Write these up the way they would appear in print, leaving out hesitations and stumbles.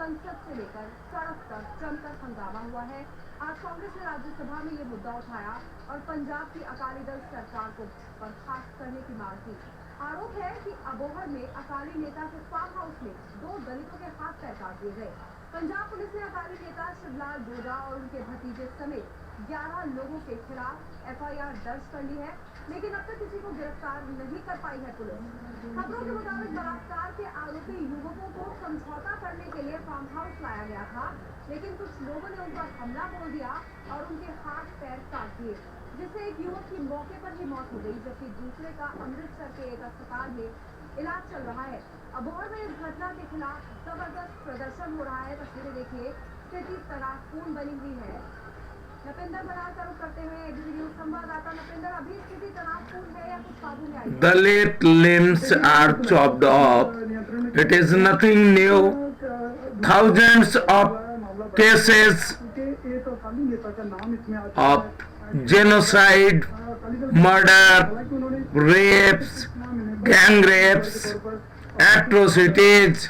संसद से लेकर सड़क तक जमकर हंगामा हुआ है। आज कांग्रेस ने राज्यसभा में ये मुद्दा उठाया और पंजाब की अकाली दल सरकार को बर्खास्त करने की मांग की। आरोप है कि अबोहर में अकाली नेता के फार्म हाउस में 2 दलितों के हाथ पैर काट दिए गए। पंजाब पुलिस ने अकाली नेता शिवलाल डोडा और उनके भतीजे समेत 11 लोगों के खिलाफ एफआईआर दर्ज कर ली है, लेकिन अब तक किसी को गिरफ्तार नहीं कर पाई है पुलिस। खबरों के मुताबिक बलात्कार के आरोपी युवकों को समझौता करने के लिए फार्म हाउस लाया गया था, लेकिन कुछ लोगों ने उन पर हमला बोल दिया और उनके हाथ पैर काट दिए, जिससे एक युवक की मौके पर ही मौत हो गई, जबकि दूसरे का अमृतसर के एक अस्पताल में इलाज चल रहा है। अबोहर में इस घटना के खिलाफ जबरदस्त प्रदर्शन हो रहा है। तस्वीरें देखिए, स्थिति तनावपूर्ण बनी हुई है। नपिंदर बरार का रुख करते हैं एबीपी न्यूज संवाददाता नपिंदर, अभी स्थिति तनावपूर्ण है या कुछ काबू में आई? Dalit limbs are chopped off. It is nothing new. Thousands of cases of genocide, murder, rapes, gang rapes, atrocities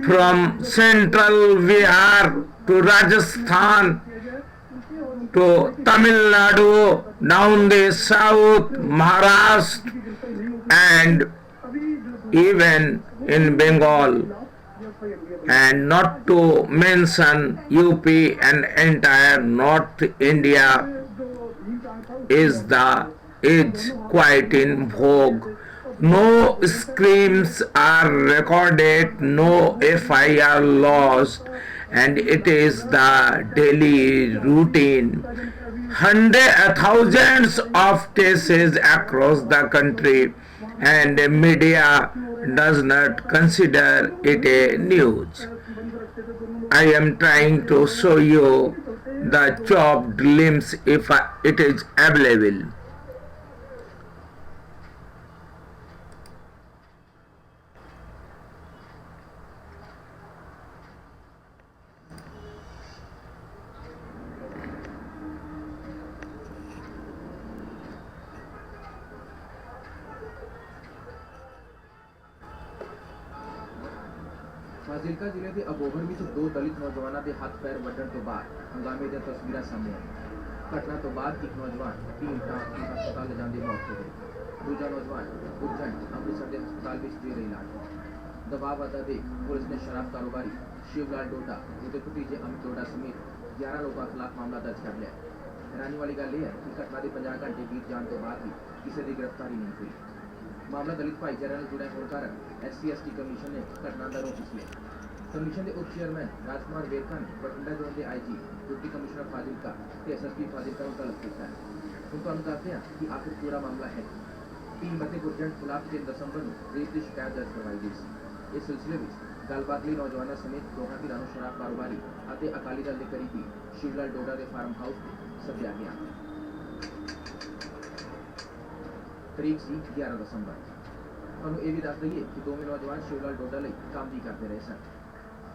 from central Bihar to Rajasthan to Tamil Nadu, down the south, Maharashtra, and even in Bengal, and not to mention UP and entire North India is quite in vogue. No screams are recorded, no FIR lost, and it is the daily routine. Thousands of cases across the country, and the media does not consider it a news. I am trying to show you the chopped limbs if it is available. Fazilka ਜ਼ਿਲ੍ਹੇ ਦੇ ਅਬੋਹਰ ਵਿੱਚ 2 ਦਲਿਤ ਨੌਜਵਾਨਾਂ ਦੇ ਹੱਥ ਪੈਰ ਵੱਢਣ ਤੋਂ ਬਾਅਦ ਹੰਗਾਮੇ ਦੀਆਂ ਤਸਵੀਰਾਂ ਸਾਹਮਣੇ ਆਈਆਂ। ਘਟਨਾ ਤੋਂ ਬਾਅਦ ਇੱਕ ਨੌਜਵਾਨ ਢੀਂਗ ਟਾਂਗ ਕੇ ਹਸਪਤਾਲ ਲਿਜਾਣ ਦੀ ਮੌਤ ਹੋ ਗਈ। ਦੂਜਾ ਨੌਜਵਾਨ ਉਰਜੈਂਟ ਅੰਮ੍ਰਿਤਸਰ ਦੇ ਹਸਪਤਾਲ ਵਿੱਚ ਦੇ ਰਿਹਾ ਇਲਾਜ। ਦਬਾਅ ਵਧਦਾ ਦੇਖ ਪੁਲਿਸ ਨੇ ਸ਼ਰਾਬ ਕਾਰੋਬਾਰੀ ਸ਼ਿਵਲਾਲ ਡੋਡਾ ਉਹਦੇ ਭਤੀਜੇ ਅਮਿਤ ਡੋਡਾ ਸਮੇਤ 11 ਲੋਕਾਂ ਖਿਲਾਫ ਮਾਮਲਾ ਦਰਜ ਕਰ ਲਿਆ। हैरानी वाली गल यह है कि घटना के 50 घंटे बीत जाने के बाद भी किसी की गिरफ्तारी नहीं हुई। मामला दलित भाईचारे ਨਾਲ जुड़े होने कारण SC/ST कमीशन ने घटना का रुख लिया। कमीशन के उप चेयरमैन राजकुमार वेरका ने बठिंडा जोन के IG डिप्टी कमिश्नर फाजिलका ते SSP फाजिलका को तलब किया है। हम तुहानू दसदे हां कि आखिर पूरा मामला है टीम ਅਤੇ ਗੁਰਜੰਟ ਖਿਲਾਫ 3 ਦਸੰਬਰ ਨੂੰ ਰੇਪ ਦੀ ਸ਼ਿਕਾਇਤ ਦਰਜ ਕਰਵਾਈ ਗਈ ਸੀ। ਇਸ ਸਿਲਸਿਲੇ ਵਿੱਚ ਗੱਲਬਾਤ ਲਈ ਨੌਜਵਾਨਾਂ ਸਮੇਤ ਦੋਹਾਂ ਧਿਰਾਂ ਨੂੰ ਸ਼ਰਾਬ ਕਾਰੋਬਾਰੀ ਅਤੇ ਅਕਾਲੀ ਦਲ ਦੇ ਕਰੀਬੀ ਸ਼ਿਵਲਾਲ ਡੋਡਾ ਦੇ ਫਾਰਮ ਹਾਊਸ ਸੱਦਿਆ ਗਿਆ। ਤਰੀਕ ਸੀ 11 ਦਸੰਬਰ। ਤੁਹਾਨੂੰ ਇਹ ਵੀ ਦੱਸ ਦਈਏ ਕਿ ਦੋਵੇਂ ਨੌਜਵਾਨ ਸ਼ਿਵਲਾਲ ਡੋਡਾ ਲਈ ਕੰਮ ਵੀ ਕਰਦੇ ਰਹੇ ਸਨ।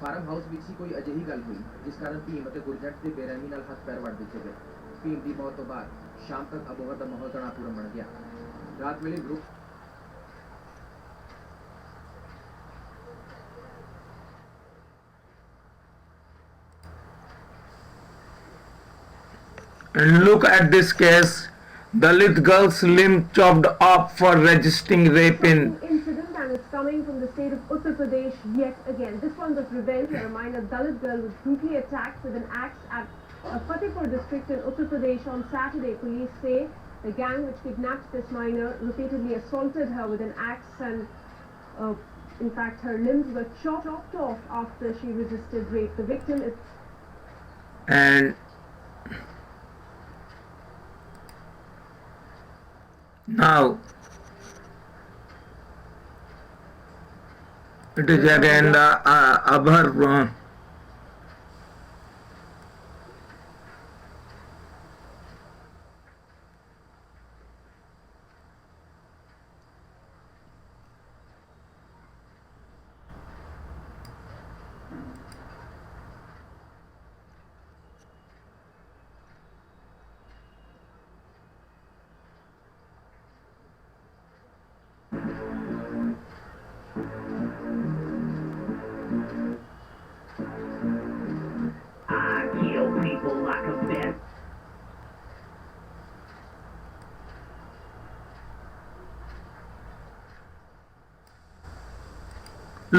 ਫਾਰਮ ਹਾਊਸ ਵਿੱਚ ਹੀ ਕੋਈ ਅਜਿਹੀ ਗੱਲ ਹੋਈ ਜਿਸ ਕਾਰਨ ਭੀਮ ਅਤੇ ਗੁਰਜੰਟ ਦੇ ਬੇਰਹਿਮੀ ਨਾਲ ਹੱਥ ਪੈਰ ਵੱਢ ਦਿੱਤੇ ਗਏ। ਭੀਮ ਦੀ ਮੌਤ ਤੋਂ ਬਾਅਦ ਸ਼ਾਮ ਤੱਕ ਅਬੋਹਰ ਦਾ ਮਾਹੌਲ ਤਣਾਅਪੂਰਨ ਬਣ ਗਿਆ। ਰਾਤ ਵੇਲੇ group And look at this case. Dalit girl's limb chopped off for resisting rape in incident, and it's coming from the state of Uttar Pradesh yet again. This one was revenge. A reminder: Dalit girl was brutally attacked with an axe at Fatehpur district in Uttar Pradesh on Saturday. Police say the gang which kidnapped this minor repeatedly assaulted her with an axe, and in fact her limbs were chopped off after she resisted rape. The victim is and now it is again the Abhar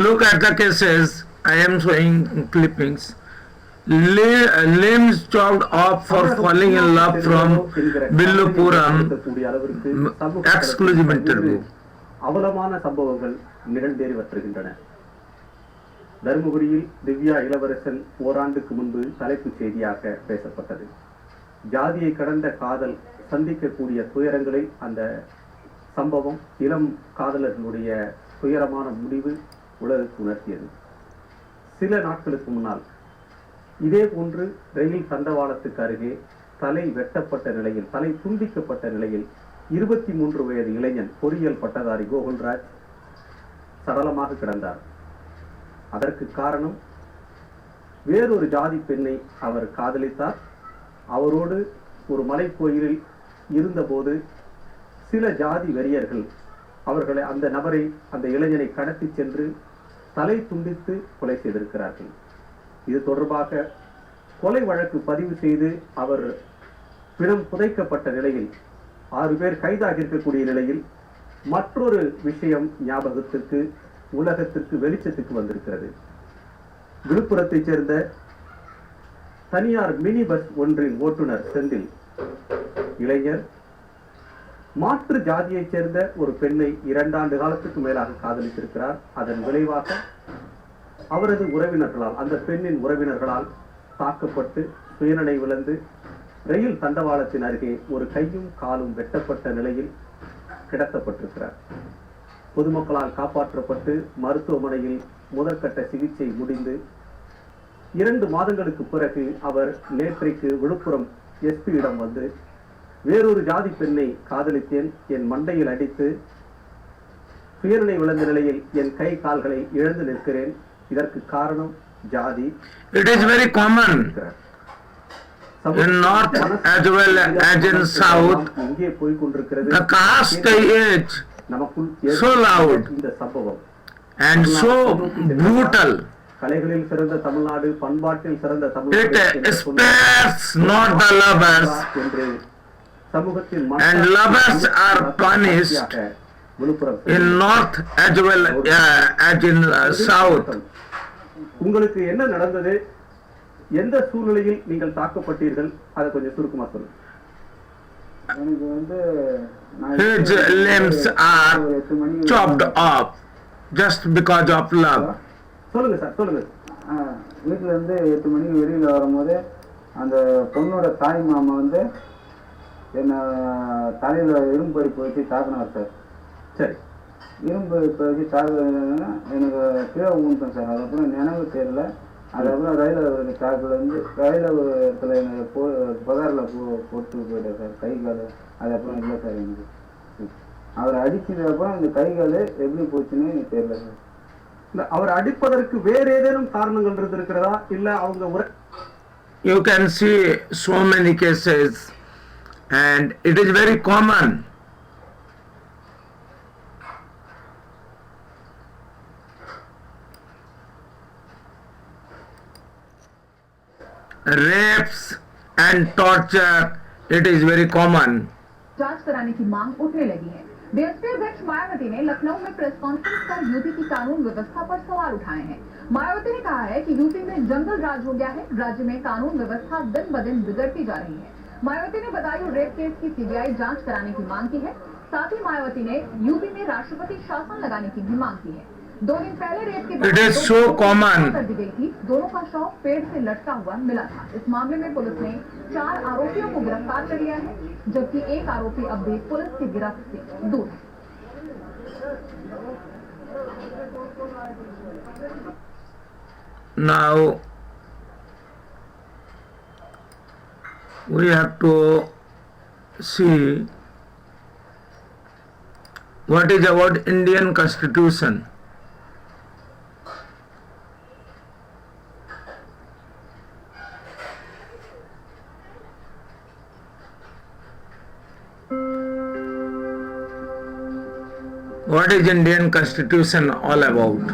look at the cases. I am showing clippings. Limbs chopped off for falling in love from Villupuram. Exclusive interview. அவலமான சம்பவங்கள் நிகழ்ந்தேறி வருகின்றன. தருமபுரியில் திவ்யா இளவரசன் ஓராண்டுக்கு முன்பு தலைப்புச் செய்தியாக பேசப்பட்டது. ஜாதியை கடந்த காதல் சந்திக்கக்கூடிய துயரங்களை அந்த சம்பவம் இளம் காதலர்களுடைய துயரமான முடிவு உலகுக்கு உணர்த்தியது. சில நாட்களுக்கு முன்னால் இதே போன்று ரயில் தண்டவாளத்துக்கு அருகே தலை வெட்டப்பட்ட நிலையில், தலை துண்டிக்கப்பட்ட நிலையில் 23 வயது இளைஞன் பொறியியல் பட்டதாரி கோகுல்ராஜ் சடலமாக கிடந்தார். அதற்கு காரணம், வேறொரு ஜாதி பெண்ணை அவர் காதலித்தார். அவரோடு ஒரு மலைக்கோயிலில் இருந்தபோது சில ஜாதி வெறியர்கள் அவர்களை அந்த இளைஞனை கடத்தி சென்று தலை துண்டித்து கொலை செய்திருக்கிறார்கள். இது தொடர்பாக கொலை வழக்கு பதிவு செய்து அவர் பிணம் புதைக்கப்பட்ட நிலையில் 6 பேர் கைதாகி இருக்கக்கூடிய நிலையில் மற்றொரு விஷயம் ஞாபகத்திற்கு, உலகத்திற்கு வெளிச்சத்துக்கு வந்திருக்கிறது. விழுப்புரத்தைச் சேர்ந்த தனியார் மினி பஸ் ஒன்றின் ஓட்டுநர் செந்தில் இளைஞர் மாற்று ஜாதியைச் சேர்ந்த ஒரு பெண்ணை 2 ஆண்டு காலத்துக்கு மேலாக காதலித்திருக்கிறார். அதன் விளைவாக அவரது உறவினர்களால், அந்த பெண்ணின் உறவினர்களால் தாக்கப்பட்டு சுயநினைவிழந்து ரயில் தண்டவாளத்தின் அருகே ஒரு கையும் காலும் வெட்டப்பட்ட நிலையில் கிடத்தப்பட்டிருக்கிறார். பொதுமக்களால் காப்பாற்றப்பட்டு மருத்துவமனையில் முதற்கட்ட சிகிச்சை முடிந்து 2 மாதங்களுக்கு பிறகு அவர் நேற்றைக்கு விழுப்புரம் எஸ்பியிடம் வந்து, வேறொரு ஜாதி பெண்ணை காதலித்தேன், என் மண்டையில் அடித்து சுயநிலை விளந்த நிலையில் என் கை கால்களை இழந்து நிற்கிறேன், இதற்கு காரணம் ஜாதி. It is very common in north as well as in south. இங்கே போய் கொண்டிருக்கிறது. The caste is so loud இந்த சம்பவம் and so brutal. கலைகளில் சிறந்த தமிழ்நாடு, பண்பாட்டில் சிறந்த It Tamil Nadu spares not the lovers, என்று சமூகத்தில் and lovers are punished Villupuram in north as well as in south. உங்களுக்கு என்ன நடந்தது, எந்த சூழ்நிலையில் நீங்கள் தாக்கப்பட்டீர்கள், அதை கொஞ்சம் சுருக்கமா சொல்லுங்க. எனக்கு வந்து His limbs are chopped off just because of love. சொல்லுங்க சார், சொல்லுங்க. வீட்டில் இருந்து 8 மணிக்கு வெளியில் வரும்போது அந்த பொண்ணோட தாய் மாமா வந்து என்னை தலையில் இரும்பு பறிப்பு வச்சு தாக்குனார் சார். சரி, இரும்பு இப்போ வச்சு தாக்குனா எனக்கு கீழே ஊன்ட்டேன் சார். அதுக்கப்புறம் நினைவு தெரியல. அதுக்கப்புறம் ரயில் தாக்கில் வந்து ரயில் இடத்துல எனக்கு பகாரில் போட்டு போயிட்டேன் சார், கை கால். அதுக்கப்புறம் இல்லை சார் எனக்கு. அவர் அடிச்சதுக்கப்புறம் இந்த கை கால் எப்படி போச்சுன்னு எனக்கு தெரியல சார். அவர் அடிப்பதற்கு வேற ஏதேனும் காரணங்கள் இருந்திருக்கிறதா, இல்ல அவங்க You can see so many cases and it is very common. Rapes and torture, it is very common. जांच कराने की मांग उठने लगी है। बीएसपी अध्यक्ष मायावती ने लखनऊ में प्रेस कॉन्फ्रेंस कर यूपी की कानून व्यवस्था पर सवाल उठाए हैं। मायावती ने कहा है कि यूपी में जंगल राज हो गया है, राज्य में कानून व्यवस्था दिन ब दिन बिगड़ती जा रही है। मायावती ने बदायूं रेप केस की सीबीआई जांच कराने की मांग की है। साथ ही मायावती ने यूपी में राष्ट्रपति शासन लगाने की भी मांग की है। 2 दिन पहले रेप के It is so common. कर दी गई थी। दोनों का शव पेड़ से लटका हुआ मिला था। इस मामले में पुलिस ने 4 आरोपियों को गिरफ्तार कर लिया है, जबकि एक आरोपी अब भी पुलिस की गिरफ्त से दूर है। Now we have to see what is our Indian Constitution. What is Indian Constitution all about?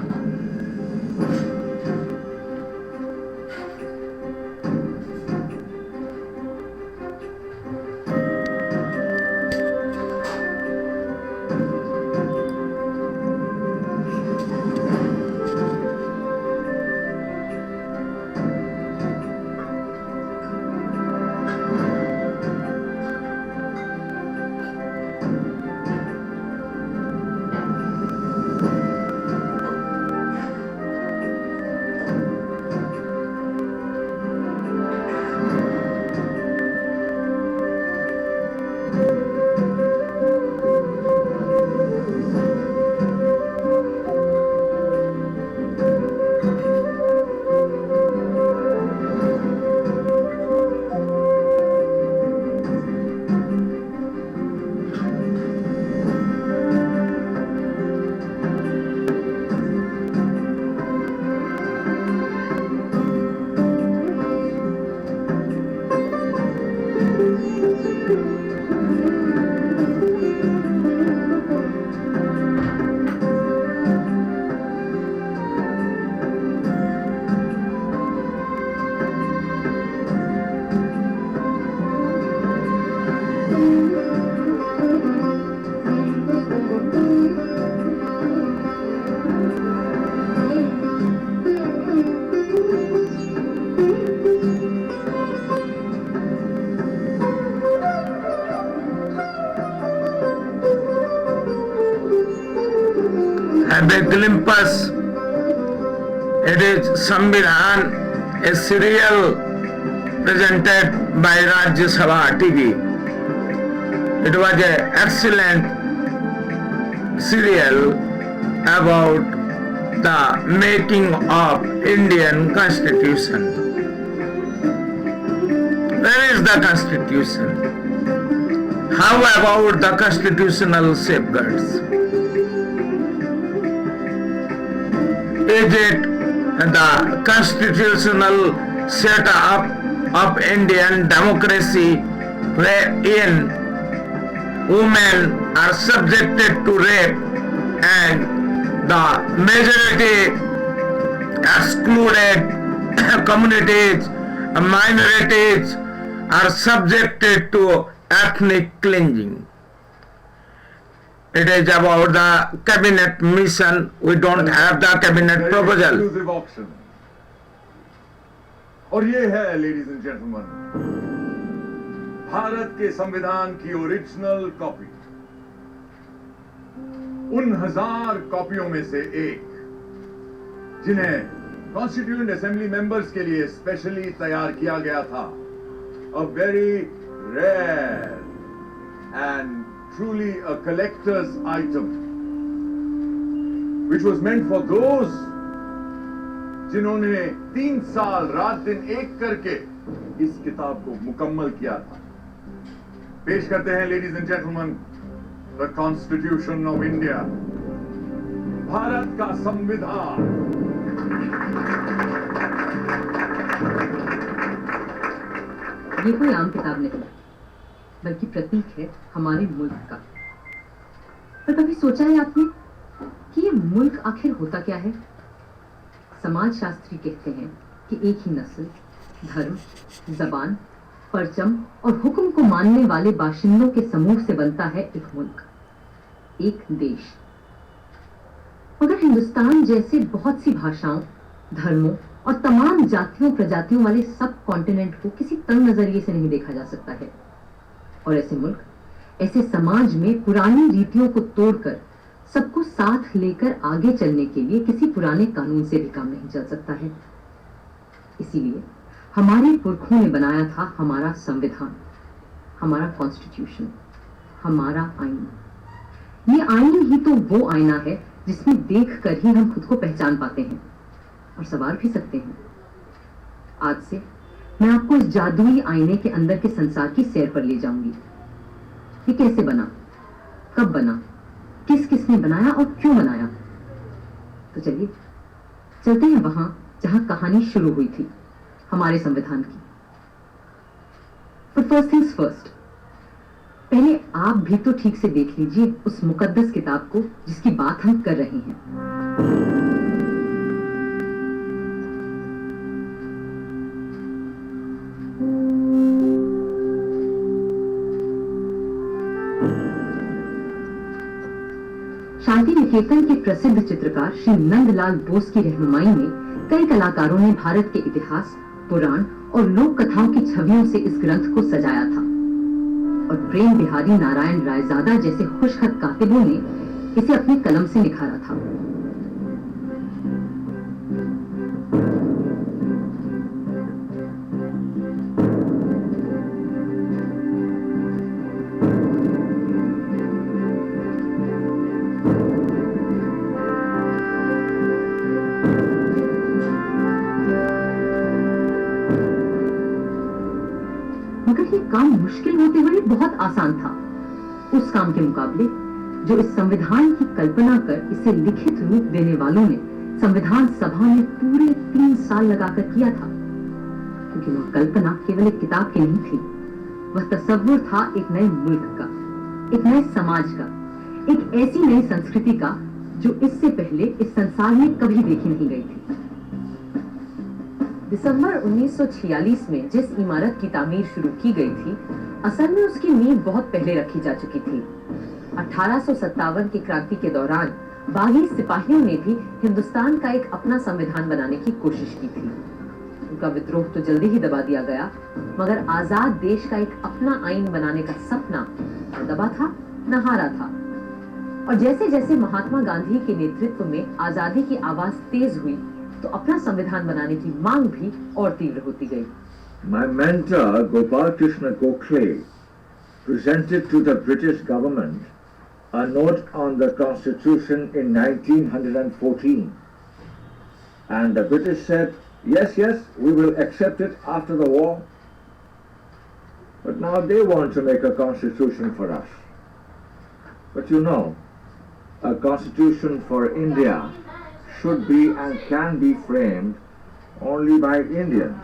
Olympus. It is Samvidhan, a serial presented by Rajya Sabha TV. It was an excellent serial about the making of Indian Constitution. Where is the Constitution? How about the constitutional safeguards? Is it the constitutional setup of Indian democracy wherein women are subjected to rape and the majority excluded communities, minorities are subjected to ethnic cleansing? It is about the cabinet mission. We don't have the cabinet proposal. Exclusive auction. और ये है ladies and gentleman Bharat के संविधान की original copy, उन 1000 कॉपियों में से एक जिन्हें कॉन्स्टिट्यूएंट असेंबली मेंबर्स के लिए स्पेशली तैयार किया गया था. A very rare and truly a collector's item which was meant for those जिन्होंने 3 साल रात दिन एक करके इस किताब को मुकम्मल किया था. पेश करते हैं ladies and gentleman the constitution of India, Bharat का संविधान. ये कोई आम किताब नहीं बल्कि प्रतीक है हमारे मुल्क का. पर कभी सोचा है आपने कि ये मुल्क आखिर होता क्या है? समाजशास्त्री कहते हैं कि एक ही नस्ल, धर्म, जबान, परचम और हुक्म को मानने वाले बाशिंदों के समूह से बनता है एक मुल्क, एक देश. मगर हिंदुस्तान जैसे बहुत सी भाषाओं, धर्मों और तमाम जातियों प्रजातियों वाले सब कॉन्टिनेंट को किसी तंग नजरिए से नहीं देखा जा सकता है. और ऐसे मुल्क, ऐसे समाज में पुरानी रीतियों को तोड़कर सबको साथ लेकर आगे चलने के लिए किसी पुराने कानून से भी काम नहीं चल सकता है. इसीलिए हमारे पुरखों ने बनाया था हमारा संविधान, हमारा कॉन्स्टिट्यूशन, हमारा आईन. ये आईन ही तो वो आईना है जिसमें देखकर ही हम खुद को पहचान पाते हैं और संवार भी सकते हैं. आज से मैं आपको इस जादुई आईने के अंदर के संसार की सैर पर ले जाऊंगी. ये कैसे बना, कब बना, किस किसने बनाया और क्यों बनाया? तो चलिए चलते हैं वहां जहां कहानी शुरू हुई थी हमारे संविधान की. But first things first, पहले आप भी तो ठीक से देख लीजिए उस मुकद्दस किताब को जिसकी बात हम कर रहे हैं. शांति निकेतन के प्रसिद्ध चित्रकार श्री नंदलाल बोस की रहनुमाई में कई कलाकारों ने भारत के इतिहास, पुराण और लोक कथाओं की छवियों से इस ग्रंथ को सजाया था. और प्रेम बिहारी नारायण रायजादा जैसे खुशखत कातिबों ने इसे अपनी कलम से निखारा था. काम मुश्किल होते हुए बहुत आसान था उस काम के मुकाबले जो इस संविधान की कल्पना कर इसे लिखित रूप देने वालों ने संविधान सभा में पूरे 3 साल लगाकर किया था. क्योंकि वह कल्पना केवल एक किताब की नहीं थी, वह तस्वुर था एक नए मुल्क का, एक नए समाज का, एक ऐसी नई संस्कृति का जो इससे पहले इस संसार में कभी देखी नहीं गई थी. दिसंबर 1946 में जिस इमारत की तामीर शुरू की गई थी, असल में उसकी नींव बहुत पहले रखी जा चुकी थी. 1857 की क्रांति के दौरान बागी सिपाहियों ने भी हिंदुस्तान का एक अपना संविधान बनाने की कोशिश की थी. उनका विद्रोह तो जल्दी ही दबा दिया गया, मगर आजाद देश का एक अपना आईन बनाने का सपना न दबा था न हारा था. और जैसे जैसे महात्मा गांधी के नेतृत्व में आजादी की आवाज तेज हुई तो अपना संविधान बनाने की मांग भी और तीव्र होती गई। My mentor Gopal Krishna Gokhale presented to the British government a note on the Constitution in 1914, and the British said, yes, we will accept it after the war. But now they want to make a constitution for us. But you know, a constitution for India should be and can be framed only by Indians.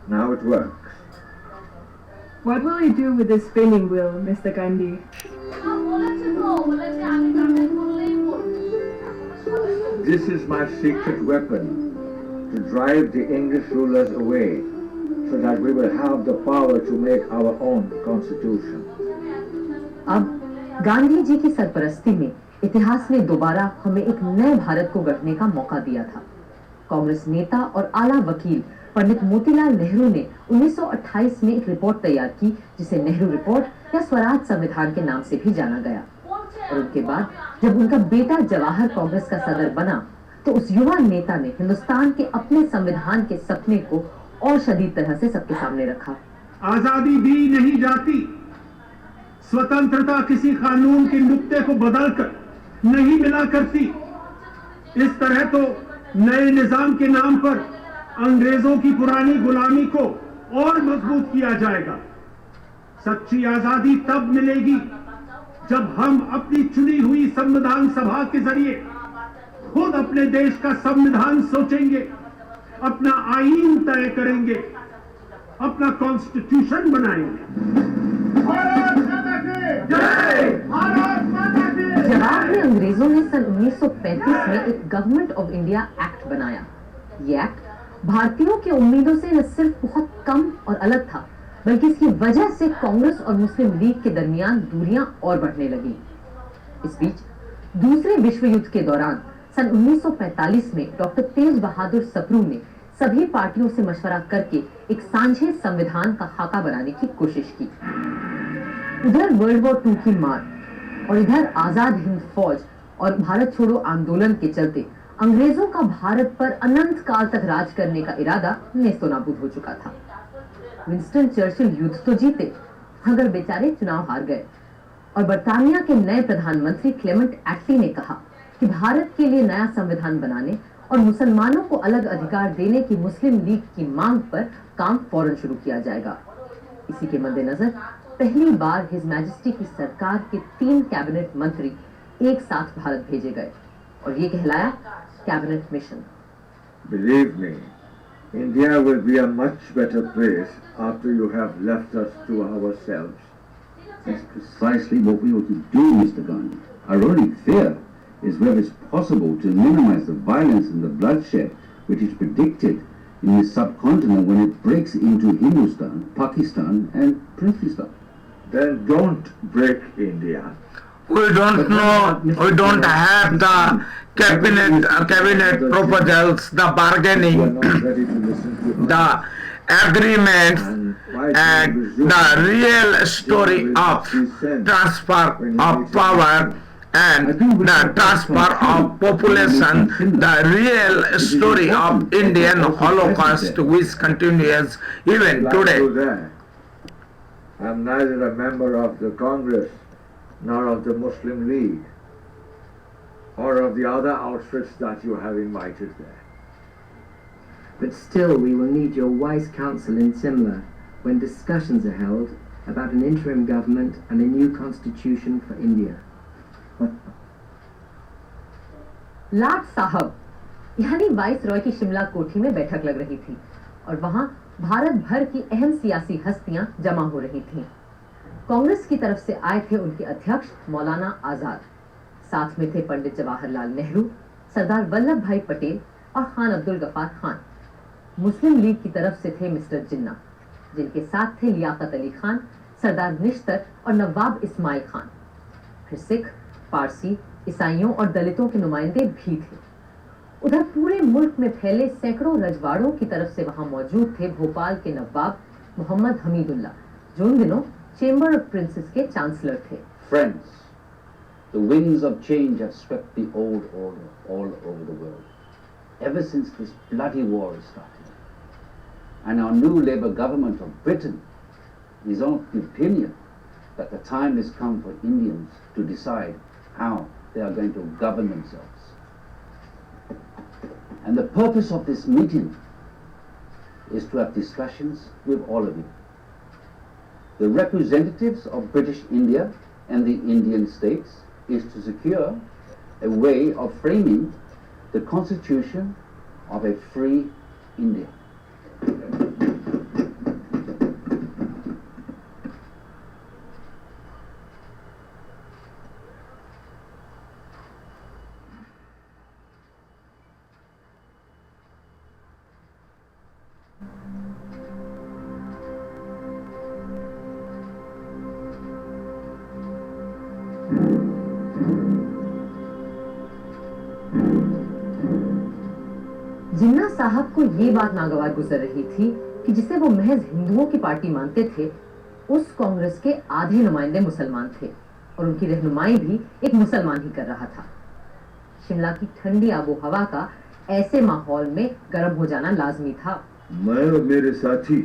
Now it works. What will you do with this spinning wheel, Mr. Gandhi? This is my secret weapon to drive the English rulers away so that we will have the power to make our own constitution. अब गांधी जी की सरपरस्ती में इतिहास ने दोबारा हमें एक नए भारत को गढ़ने का मौका दिया था। कांग्रेस नेता और आला वकील पंडित मोतीलाल नेहरू ने 1928 में एक रिपोर्ट तैयार की जिसे नेहरू रिपोर्ट या स्वराज संविधान के नाम से भी जाना गया। और उनके बाद जब उनका बेटा जवाहर कांग्रेस का सदर बना तो उस युवा नेता ने हिंदुस्तान के अपने संविधान के सपने को और शदीद तरह से सबके सामने रखा। आजादी दी नहीं जाती, स्वतंत्रता किसी कानून के नुक्ते को बदलकर नहीं मिला करती। इस तरह तो नए निजाम के नाम पर अंग्रेजों की पुरानी गुलामी को और मजबूत किया जाएगा। सच्ची आजादी तब मिलेगी जब हम अपनी चुनी हुई संविधान सभा के जरिए खुद अपने देश का संविधान सोचेंगे, अपना आईन तय करेंगे, अपना कॉन्स्टिट्यूशन बनाएंगे। जवाब में अंग्रेजों ने सन 1935 में एक गवर्नमेंट ऑफ इंडिया एक्ट बनाया। ये एक्ट भारतीयों की उम्मीदों से न सिर्फ बहुत कम और अलग था बल्कि इसकी वजह से कांग्रेस और मुस्लिम लीग के दरमियान दूरियां और बढ़ने लगी। इस बीच दूसरे विश्व युद्ध के दौरान सन 1945 में डॉक्टर तेज बहादुर सप्रू ने सभी पार्टियों से मशवरा करके एक सांझे संविधान का खाका बनाने की कोशिश की। उधर वर्ल्ड वॉर 2 की मार और इधर आजाद हिंद फौज और भारत छोड़ो आंदोलन के चलते अंग्रेजों का भारत पर अनंत काल तक राज करने का इरादा नेस्तनाबूद हो चुका था। विंस्टन चर्चिल युद्ध तो जीते मगर बेचारे चुनाव हार गए और बर्तानिया के नए प्रधानमंत्री क्लेमेंट एटली ने कहा कि भारत के लिए नया संविधान बनाने और मुसलमानों को अलग अधिकार देने की मुस्लिम लीग की मांग पर काम फौरन शुरू किया जाएगा। इसी के मद्देनजर पहली बार हिज मैजेस्टी की सरकार के 3 कैबिनेट मंत्री एक साथ भारत भेजे गए और ये कहलाया cabinet mission. Believe me, India will be a much better place after you have left us to ourselves. That's precisely what we ought to do, Mr. Gandhi. Our only fear is where it's possible to minimize the violence and the bloodshed which is predicted in the subcontinent when it breaks into Hindustan, Pakistan and Pakistan. Then don't break India. We don't know, we don't have the cabinet proposals, the bargaining, You are not ready to listen to us. the agreements, and the real story of transfer of power and the transfer of population, the real story of Indian Holocaust which continues even Like today. you there. I am neither a member of the Congress nor of the Muslim League or of the other outfits that you have invited there. But still we will need your wise counsel in Simla when discussions are held about an interim government and a new constitution for India. लाट साहब यानी vice Roy की शिमला कोठी में बैठक लग रही थी और वहां भारत भर की अहम सियासी हस्तियां जमा हो रही थीं। कांग्रेस की तरफ से आए थे उनके अध्यक्ष मौलाना आजाद, साथ में थे पंडित जवाहरलाल नेहरू, सरदार वल्लभ भाई पटेल और खान अब्दुल गफार खान। मुस्लिम लीग की तरफ से थे मिस्टर जिन्ना, जिनके साथ थे लियाकत अली खान, सरदार निश्तर और नवाब इस्माइल खान। फिर सिख, पारसी, ईसाइयों और दलितों के नुमाइंदे भी थे। उधर पूरे मुल्क में फैले सैकड़ों रजवाड़ों की तरफ से वहां मौजूद थे भोपाल के नवाब मोहम्मद हमीदुल्ला, जो उन दिनों चेंबर ऑफ प्रिंसेस के चांसलर थे। Friends, the winds of change have swept the old order all over the world, ever since this bloody war has started. And our new Labour government of Britain is of the opinion that the time has come for Indians to decide how they are going to govern themselves. And the purpose of this meeting is to have discussions with all of you. The representatives of British India and the Indian states is to secure a way of framing the constitution of a free India. जिन्ना साहब को ये बात नागवार गुजर रही थी कि जिसे वो महज हिंदुओं की पार्टी मानते थे, उस कांग्रेस के आधे नुमाइंदे मुसलमान थे और उनकी रहनुमाई भी एक मुसलमान ही कर रहा था। शिमला की ठंडी आबो हवा का ऐसे माहौल में गर्म हो जाना लाजमी था। मैं और मेरे साथी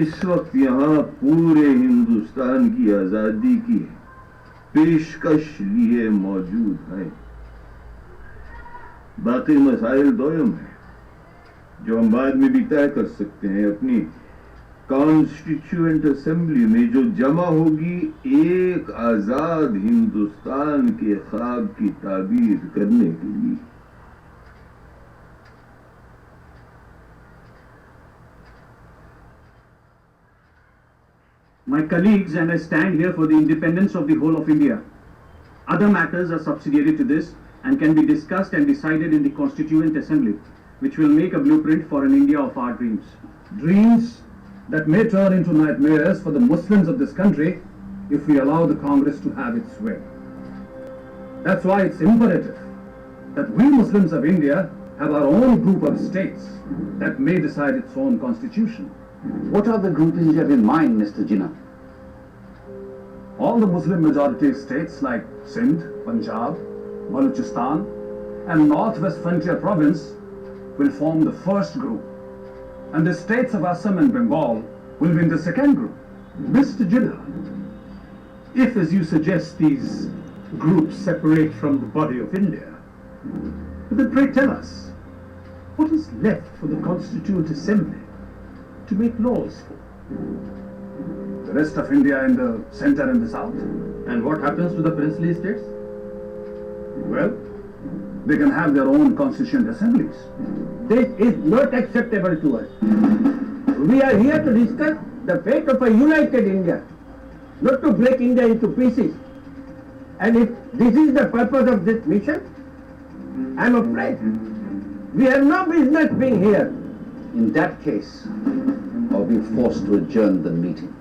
इस वक्त यहाँ पूरे हिंदुस्तान की आजादी की पेशकश लिए मौजूद हैं। बाकी मसाइल दोयम है जो हम बाद में भी तय कर सकते हैं। अपनी कॉन्स्टिट्यूएंट असेंबली में जो जमा होगी एक आजाद हिंदुस्तान के ख्वाब की ताबीर करने के लिए। My colleagues and I stand here for the independence of the whole of India. Other matters are subsidiary to this and can be discussed and decided in the Constituent Assembly, which will make a blueprint for an India of our dreams. Dreams that may turn into nightmares for the Muslims of this country if we allow the Congress to have its way. That's why it's imperative that we Muslims of India have our own group of states that may decide its own constitution. What are the groupings you have in mind, Mr. Jinnah? All the Muslim majority states like Sindh, Punjab, Balochistan and Northwest Frontier Province will form the first group, and the states of Assam and Bengal will be in the second group. Mr. Jinnah, if as you suggest these groups separate from the body of India, then pray tell us, what is left for the Constituent Assembly to make laws for? The rest of India in the center and the south? And what happens to the princely states? Well, they can have their own constituent assemblies. This is not acceptable to us. We are here to discuss the fate of a united India, not to break India into pieces. And if this is the purpose of this mission, I am afraid we have no business being here. In that case, I'll be forced to adjourn the meeting.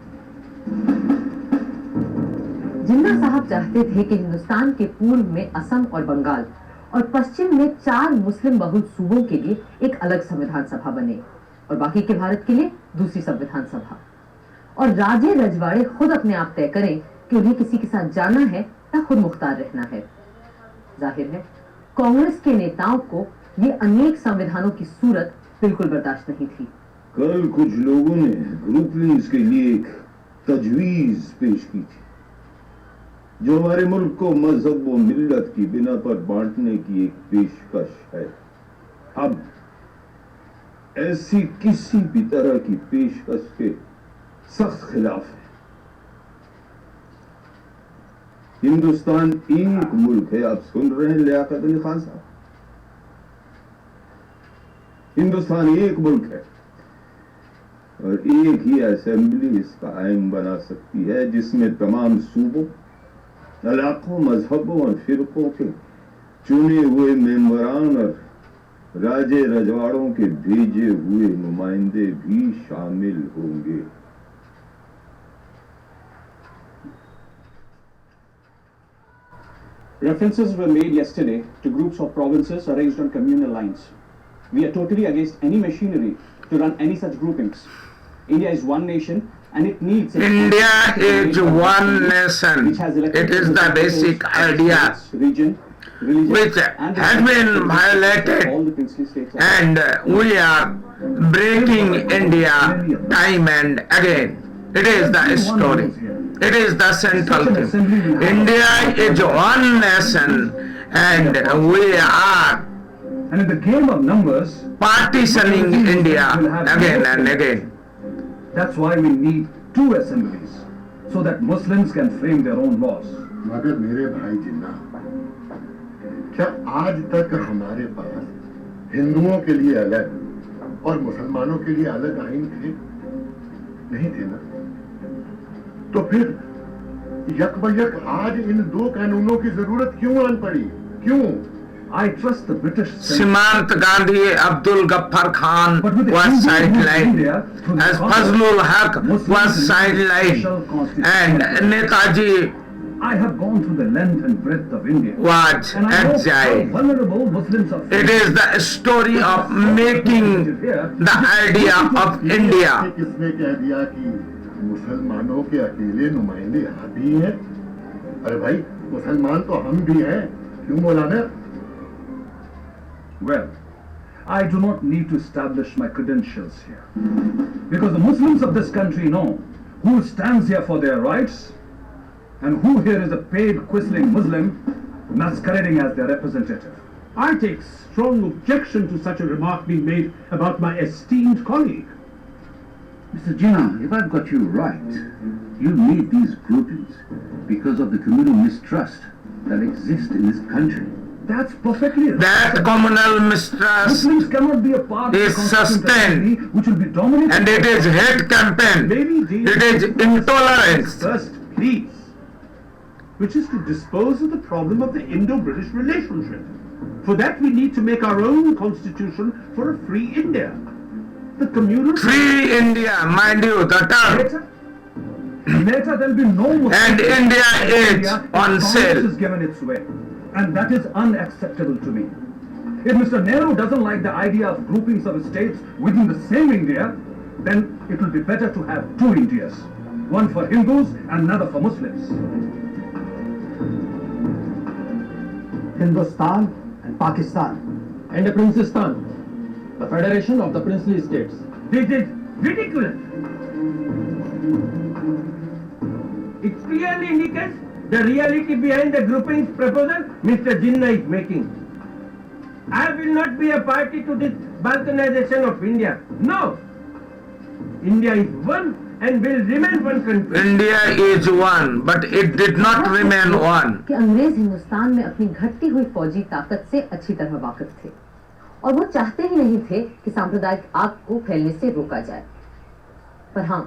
जिन्ना साहब चाहते थे कि हिंदुस्तान के पूर्व में असम और बंगाल और पश्चिम में 4 मुस्लिम बहुल सूबों के लिए एक अलग संविधान सभा बने और बाकी के भारत के लिए दूसरी संविधान सभा, और राजे रजवाड़े खुद अपने आप तय करें कि उन्हें किसी के साथ जाना है या खुद मुख्तार रहना है। जाहिर है कांग्रेस के नेताओं को ये अनेक संविधानों की सूरत बिल्कुल बर्दाश्त नहीं थी। कल कुछ लोगों ने ग्रुपलिंग्स के लिए एक तजवीज पेश की थी जो हमारे मुल्क को मजहब व मिल्लत की बिना पर बांटने की एक पेशकश है। अब ऐसी किसी भी तरह की पेशकश के सख्त खिलाफ है। हिंदुस्तान एक मुल्क है। आप सुन रहे हैं लियाकत अली खान साहब, हिंदुस्तान एक मुल्क है और एक ही असेंबली इसका आइन बना सकती है जिसमें तमाम सूबों, इलाकों, मजहबों और फिरकों के चुने हुए मेंबरान और राजे रजवाड़ों के भेजे हुए नुमाइंदे भी शामिल होंगे। References were made yesterday to groups of provinces arranged on communal lines. We are totally against any machinery to run any such groupings. India is one nation and it needs India is one nation. It is the basic idea region, which has been violated, and we are breaking India time and again. It is the story. It is the central thing. India is one nation, and we are And in the game of numbers, partitioning India again and again. that's why we need two assemblies, so that Muslims can frame their own laws. मगर मेरे भाई जिन्ना, क्या आज तक हमारे पास हिंदुओं के लिए अलग और मुसलमानों के लिए अलग आइन थे? नहीं थे ना? तो फिर यकबयक आज इन दो कानूनों की जरूरत क्यों आन पड़ी? क्यों? I trust the British. Simant Gandhi, Abdul Ghaffar Khan was sidelined, as Fazlul Haq was sidelined, and Netaji I have gone through the length and breadth of India. was And I know how exiled. vulnerable Muslims are. It is the story of making the idea of India. किसने कह दिया कि मुसलमानों के अकेले नुमाइंदे यहाँ भी हैं? अरे भाई, मुसलमान तो हम भी हैं, क्यों मौलाना? Well, I do not need to establish my credentials here, because the Muslims of this country know who stands here for their rights and who here is a paid quisling Muslim masquerading as their representative. I take strong objection to such a remark being made about my esteemed colleague. Mr. Jinnah, if I've got you right, you need these groupings because of the communal mistrust that exists in this country. That's perfectly right. That communal mistrust Muslims cannot be a part is of the constituent sustained, assembly which will be dominated. and it is hate campaign. Maybe deal It is with intolerance. first, please, which is to dispose of the problem of the Indo-British relationship. For that, we need to make our own constitution for a free India. The communal Free India, mind you, the term. Later there'll be no Muslim And India is India if on Congress sale. is given its way, and that is unacceptable to me. If Mr. Nehru doesn't like the idea of groupings of states within the same India, then it will be better to have two Indias, one for Hindus and another for Muslims. Hindustan and Pakistan, and a Princestan, the federation of the princely states. This is ridiculous. It clearly indicates the reality behind the groupings proposal Mr. Jinnah is making. I will not be a party to this balkanization of India. No! India is one and will remain one country. India is one, but it did not remain one. कि अंग्रेज हिंदुस्तान में अपनी घटती हुई फौजी ताकत से अच्छी तरह वाकिफ थे और वो चाहते ही नहीं थे कि सांप्रदायिक आग को फैलने से रोका जाए। पर हाँ,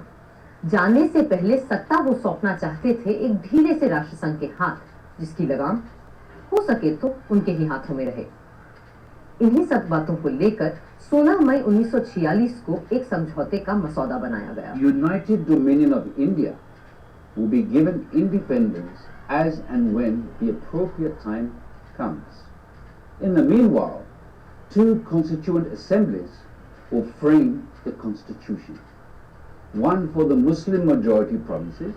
जाने से पहले सत्ता वो सौंपना चाहते थे एक ढीले से राष्ट्रसंघ के हाथ, जिसकी लगाम हो सके तो उनके ही हाथों में रहे। इन्हीं सब बातों को लेकर 16 मई 1946 को एक समझौते का मसौदा बनाया गया। United Dominion of India will be given independence as and when the appropriate time comes. In the meanwhile, two constituent assemblies will frame the constitution. One for the Muslim majority provinces,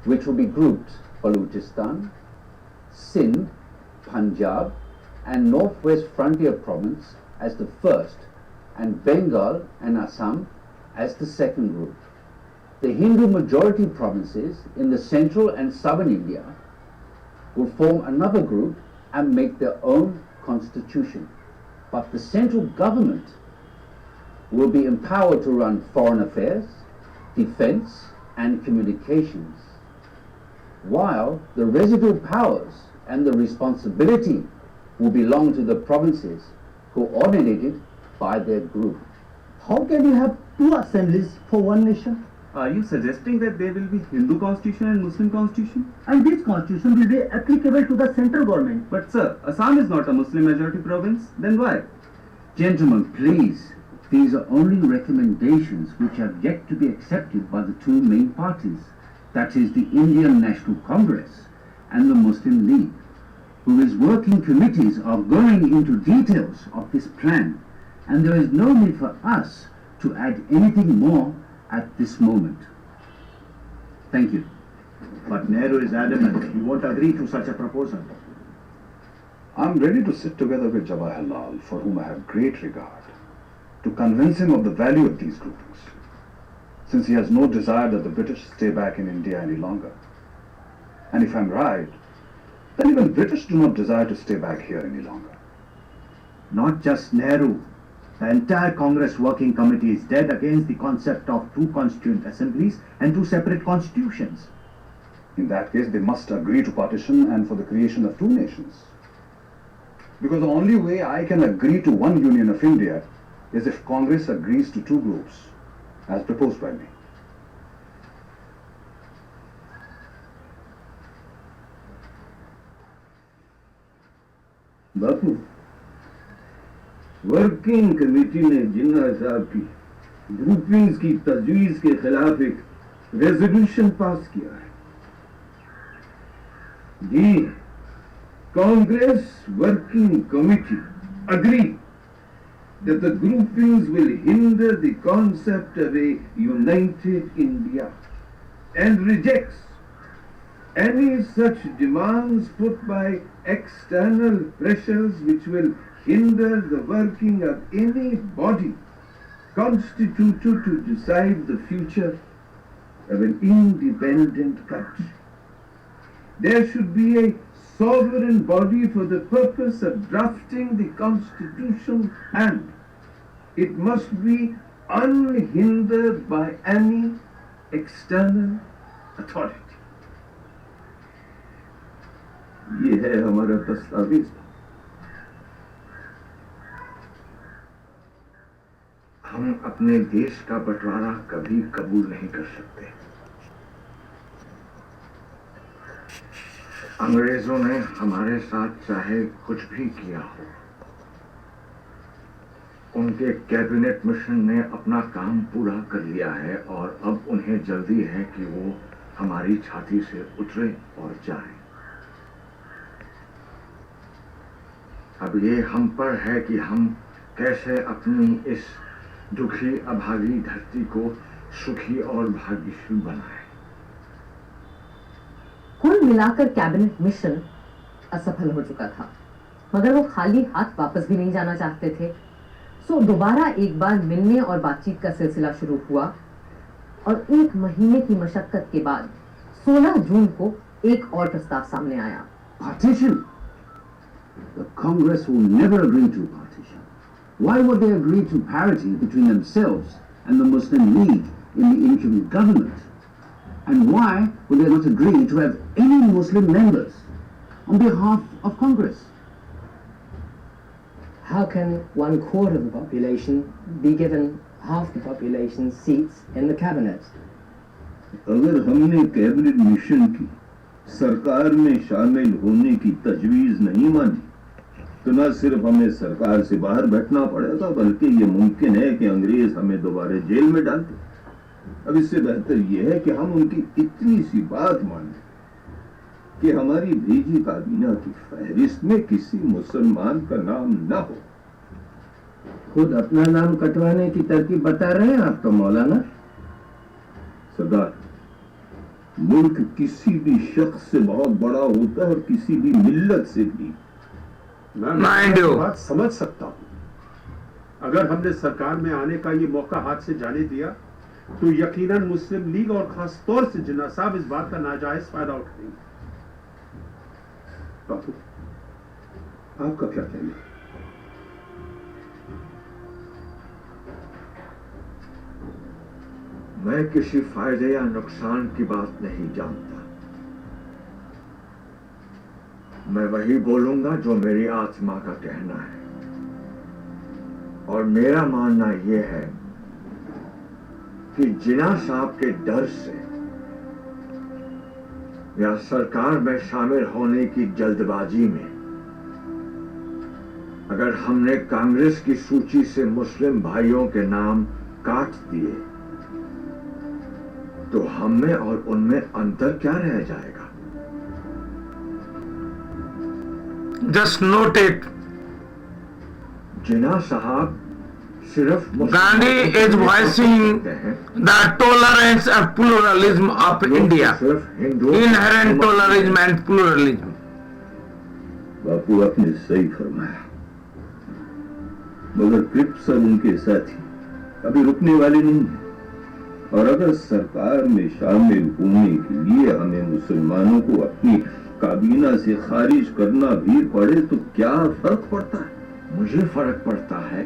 which will be grouped Balochistan, Sindh, Punjab, and Northwest Frontier Province as the first, and Bengal and Assam as the second group. The Hindu majority provinces in the central and southern India will form another group and make their own constitution. But the central government will be empowered to run foreign affairs, defense, and communications, while the residual powers and the responsibility will belong to the provinces coordinated by their group. How can you have two assemblies for one nation? Are you suggesting that there will be Hindu constitution and Muslim constitution? And this constitution will be applicable to the central government. But sir, Assam is not a Muslim majority province, then why? Gentlemen, please, these are only recommendations which have yet to be accepted by the two main parties, that is the Indian National Congress and the Muslim League, whose working committees are going into details of this plan, and there is no need for us to add anything more at this moment. Thank you. But Nehru is adamant he won't agree to such a proposal. I'm ready to sit together with Jawaharlal, for whom I have great regard, to convince him of the value of these groupings, since he has no desire that the British stay back in India any longer. And if I'm right, then even British do not desire to stay back here any longer. Not just Nehru. The entire Congress Working Committee is dead against the concept of two constituent assemblies and two separate constitutions. In that case, they must agree to partition and for the creation of two nations. Because the only way I can agree to one union of India is if Congress agrees to two groups, as proposed by me. Bapu, working committee ने जिन्ना साहब की groupings की तजवीज के खिलाफ एक resolution pass किया है। जी, Congress working committee agree that the groupings will hinder the concept of a united India and rejects any such demands put by external pressures which will hinder the working of any body constituted to decide the future of an independent country. There should be a sovereign body for the purpose of drafting the constitution, and it must be unhindered by any external authority. ये है हमारा दस्तावेज। हम अपने देश का बंटवारा कभी कबूल नहीं कर सकते। अंग्रेजों ने हमारे साथ चाहे कुछ भी किया हो, उनके कैबिनेट मिशन ने अपना काम पूरा कर लिया है और अब उन्हें जल्दी है कि वो हमारी छाती से उतरे और जाएं। अब ये हम पर है कि हम कैसे अपनी इस दुखी अभागी धरती को सुखी और भाग्यशील बनाएं। कुल मिलाकर कैबिनेट मिशन असफल हो चुका था, मगर वो खाली हाथ वापस भी नहीं जाना चाहते थे। सो दोबारा एक बार मिलने और बातचीत का सिलसिला शुरू हुआ और 1 महीने की मशक्कत के बाद 16 जून को एक और प्रस्ताव सामने आया। Partition? The Congress will never agree to partition. Why would they agree to parity between themselves and the Muslim League in the interim government? And why would they not agree to have any Muslim members on behalf of Congress? How can 1/4 of the population be given half the population's seats in the cabinet? अगर हमने cabinet mission की सरकार में शामिल होने की तजवीज नहीं मानी तो न सिर्फ हमें सरकार से बाहर बैठना पड़ेगा, बल्कि ये मुमकिन है कि अंग्रेज हमें दोबारा जेल में डाल दें। अब इससे बेहतर यह है कि हम उनकी इतनी सी बात मानें कि हमारी भेजी काबीना की फहरिस्त में किसी मुसलमान का नाम न हो। खुद अपना नाम कटवाने की तरकीब बता रहे हैं आप तो मौलाना। सरदार, मुल्क किसी भी शख्स से बहुत बड़ा होता है और किसी भी मिल्लत से भी। मैं बात समझ सकता हूं। अगर हमने सरकार में आने का ये मौका हाथ से जाने दिया तो यकीनन मुस्लिम लीग और खास तौर से जिन्ना साहब इस बात का नाजायज फायदा उठाएंगे। बापू, आपका क्या कहना है? मैं किसी फायदे या नुकसान की बात नहीं जानता। मैं वही बोलूंगा जो मेरी आत्मा का कहना है, और मेरा मानना यह है कि जिन्ना साहब के डर से या सरकार में शामिल होने की जल्दबाजी में अगर हमने कांग्रेस की सूची से मुस्लिम भाइयों के नाम काट दिए तो हम में और उनमें अंतर क्या रह जाएगा? Just note it. जिन्ना साहब सिर्फ Gandhi is voicing the tolerance and pluralism of India, inherent tolerism and pluralism. बापू आपने सही फरमाया, मगर क्रिप्स और उनके साथी अभी रुकने वाले नहीं हैं, और अगर सरकार में शामिल होने के लिए हमें मुसलमानों को अपनी काबीना से खारिज करना भी पड़े तो क्या फर्क पड़ता है? मुझे फर्क पड़ता है,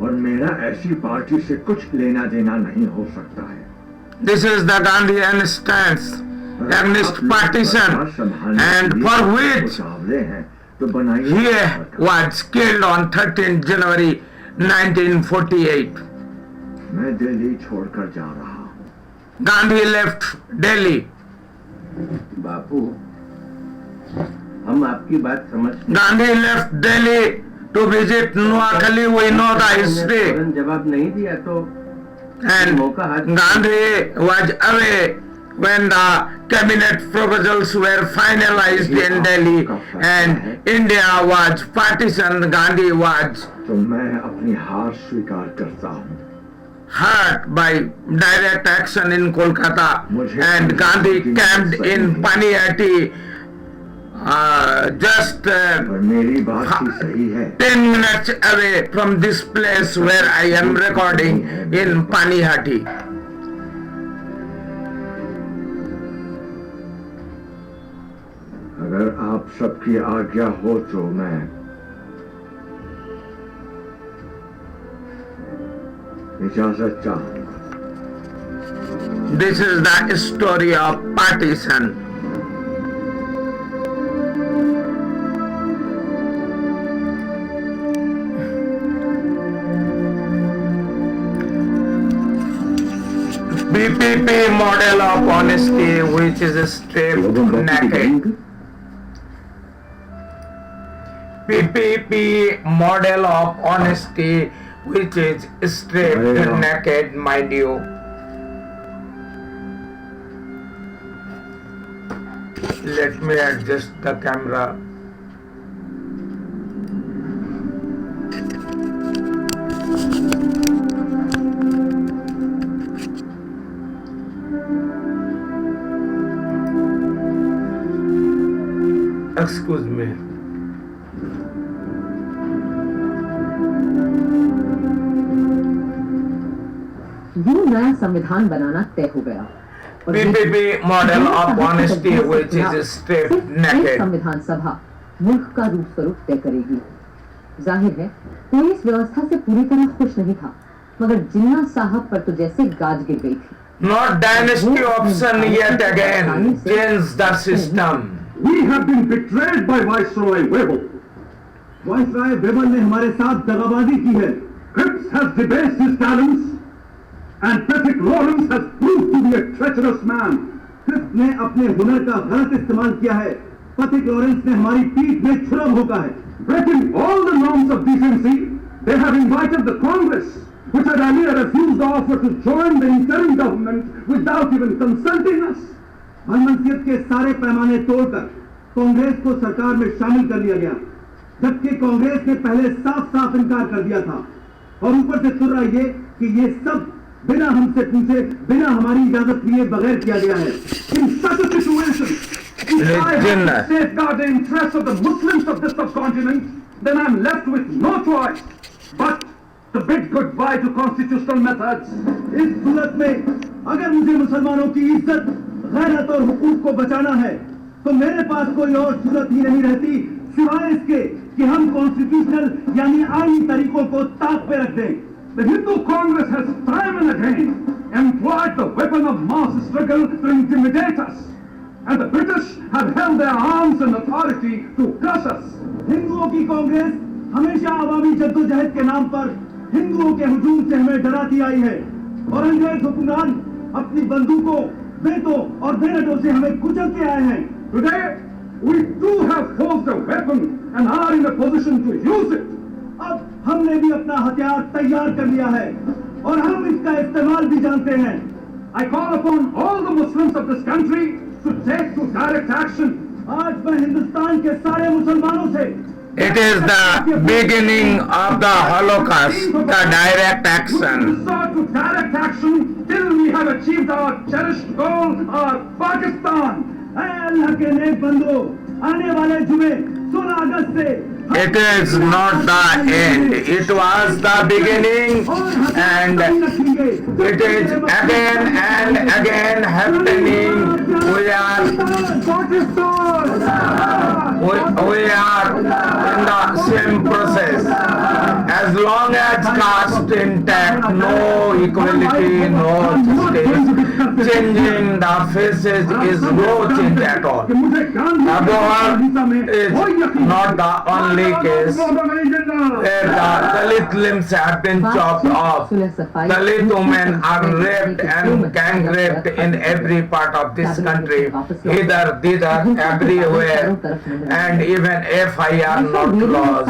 और मेरा ऐसी पार्टी से कुछ लेना देना नहीं हो सकता है। This is the Gandhian stance against partition, and for which he was killed on 13 January 1948. मैं दिल्ली छोड़कर जा रहा हूँ। Gandhi left Delhi. बापू, हम आपकी बात समझ। Gandhi left Delhi to visit Noakhali. We know the history. जवाब नहीं दिया तो And Gandhi was away when the cabinet proposals were finalized in Delhi and India was partitioned. Gandhi was तो मैं अपनी हार स्वीकार करता हूँ। hurt by direct action in Kolkata, and Gandhi camped in Paniyati, just 10 minutes away from this place where I am recording in Panihati. अगर आप सबकी आज्ञा हो तो मैं इजाजत चाहूंगा। This is the story of partition. PPP model of honesty, which is stripped naked. PPP model of honesty, which is stripped naked, mind you. Let me adjust the camera. Excuse me. यूं नया संविधान बनाना तय हो गया। PPP model of honesty, which is stripped naked. संविधान सभा मुल्क का रूप स्वरूप तय करेगी। जाहिर है कोई इस व्यवस्था से पूरी तरह खुश नहीं था, मगर जिन्ना साहब पर तो जैसे गाज गिर गई थी। Not dynasty option yet again. Change the system. We have been betrayed by Viceroy Webber. Viceroy Webber ने हमारे साथ दगाबाजी की है. Cripps has debased his talents, and Patrick Lawrence has proved to be a treacherous man. Cripps ने अपने हुनर का गलत इस्तेमाल किया है. Patrick Lawrence ने हमारी पीठ में छुरा भोंका है. Breaking all the norms of decency, they have invited the Congress, which had earlier refused the offer to join the interim government without even consulting us. मनमनसियत के सारे पैमाने तोड़कर कांग्रेस को सरकार में शामिल कर लिया गया, जबकि कांग्रेस ने पहले साफ-साफ इनकार कर दिया था, और ऊपर से सुन रहा ये कि ये सब बिना हमसे पूछे, बिना हमारी इजाजत लिए बगैर किया गया है। In such a situation, if I have to safeguard the interests of the Muslims of this subcontinent, then I am left with no choice but to bid goodbye to constitutional methods. इस सूरत में अगर मुझे मुसलमानों की इज्जत, गैरत और हुकूक को बचाना है, तो मेरे पास कोई और सूरत ही नहीं रहती सिवाय इसके कि हम कॉन्स्टिट्यूशनल यानी आईनी तरीकों को ताक पे रख दें। The Hindu Congress has time and again employed the weapon of mass struggle to intimidate us, and the British have held their arms and authority to crush us. हिंदुओं की कांग्रेस हमेशा अवामी जद्दोजहद के नाम पर हिंदुओं के हुजूम से हमें डराती आई है, और अंग्रेज हुक्मरान अपनी बंदूकों, बेटों और बेनटों से हमें कुचलते आए हैं। Today we too have forged a weapon and are in a position to use it. अब हमने भी अपना हथियार तैयार कर लिया है और हम इसका इस्तेमाल भी जानते हैं। I call upon all the Muslims of this country to take to direct action. आज मैं हिंदुस्तान के सारे मुसलमानों से It is the beginning of the Holocaust, the direct action. Resort to direct action till we have achieved our cherished goal, our Pakistan. ऐ अल्लाह के नेक बंदो, आने वाले जुमे 16 अगस्त से It is not the end. It was the beginning, and it is again and again happening. We are in the same process. As long as caste intact, no equality, no justice, changing the faces is no change at all. Abhor is not the only case where the Dalit limbs have been chopped off. Dalit women are raped and gang raped in every part of this country, hither, thither, everywhere, and even FIR not lost.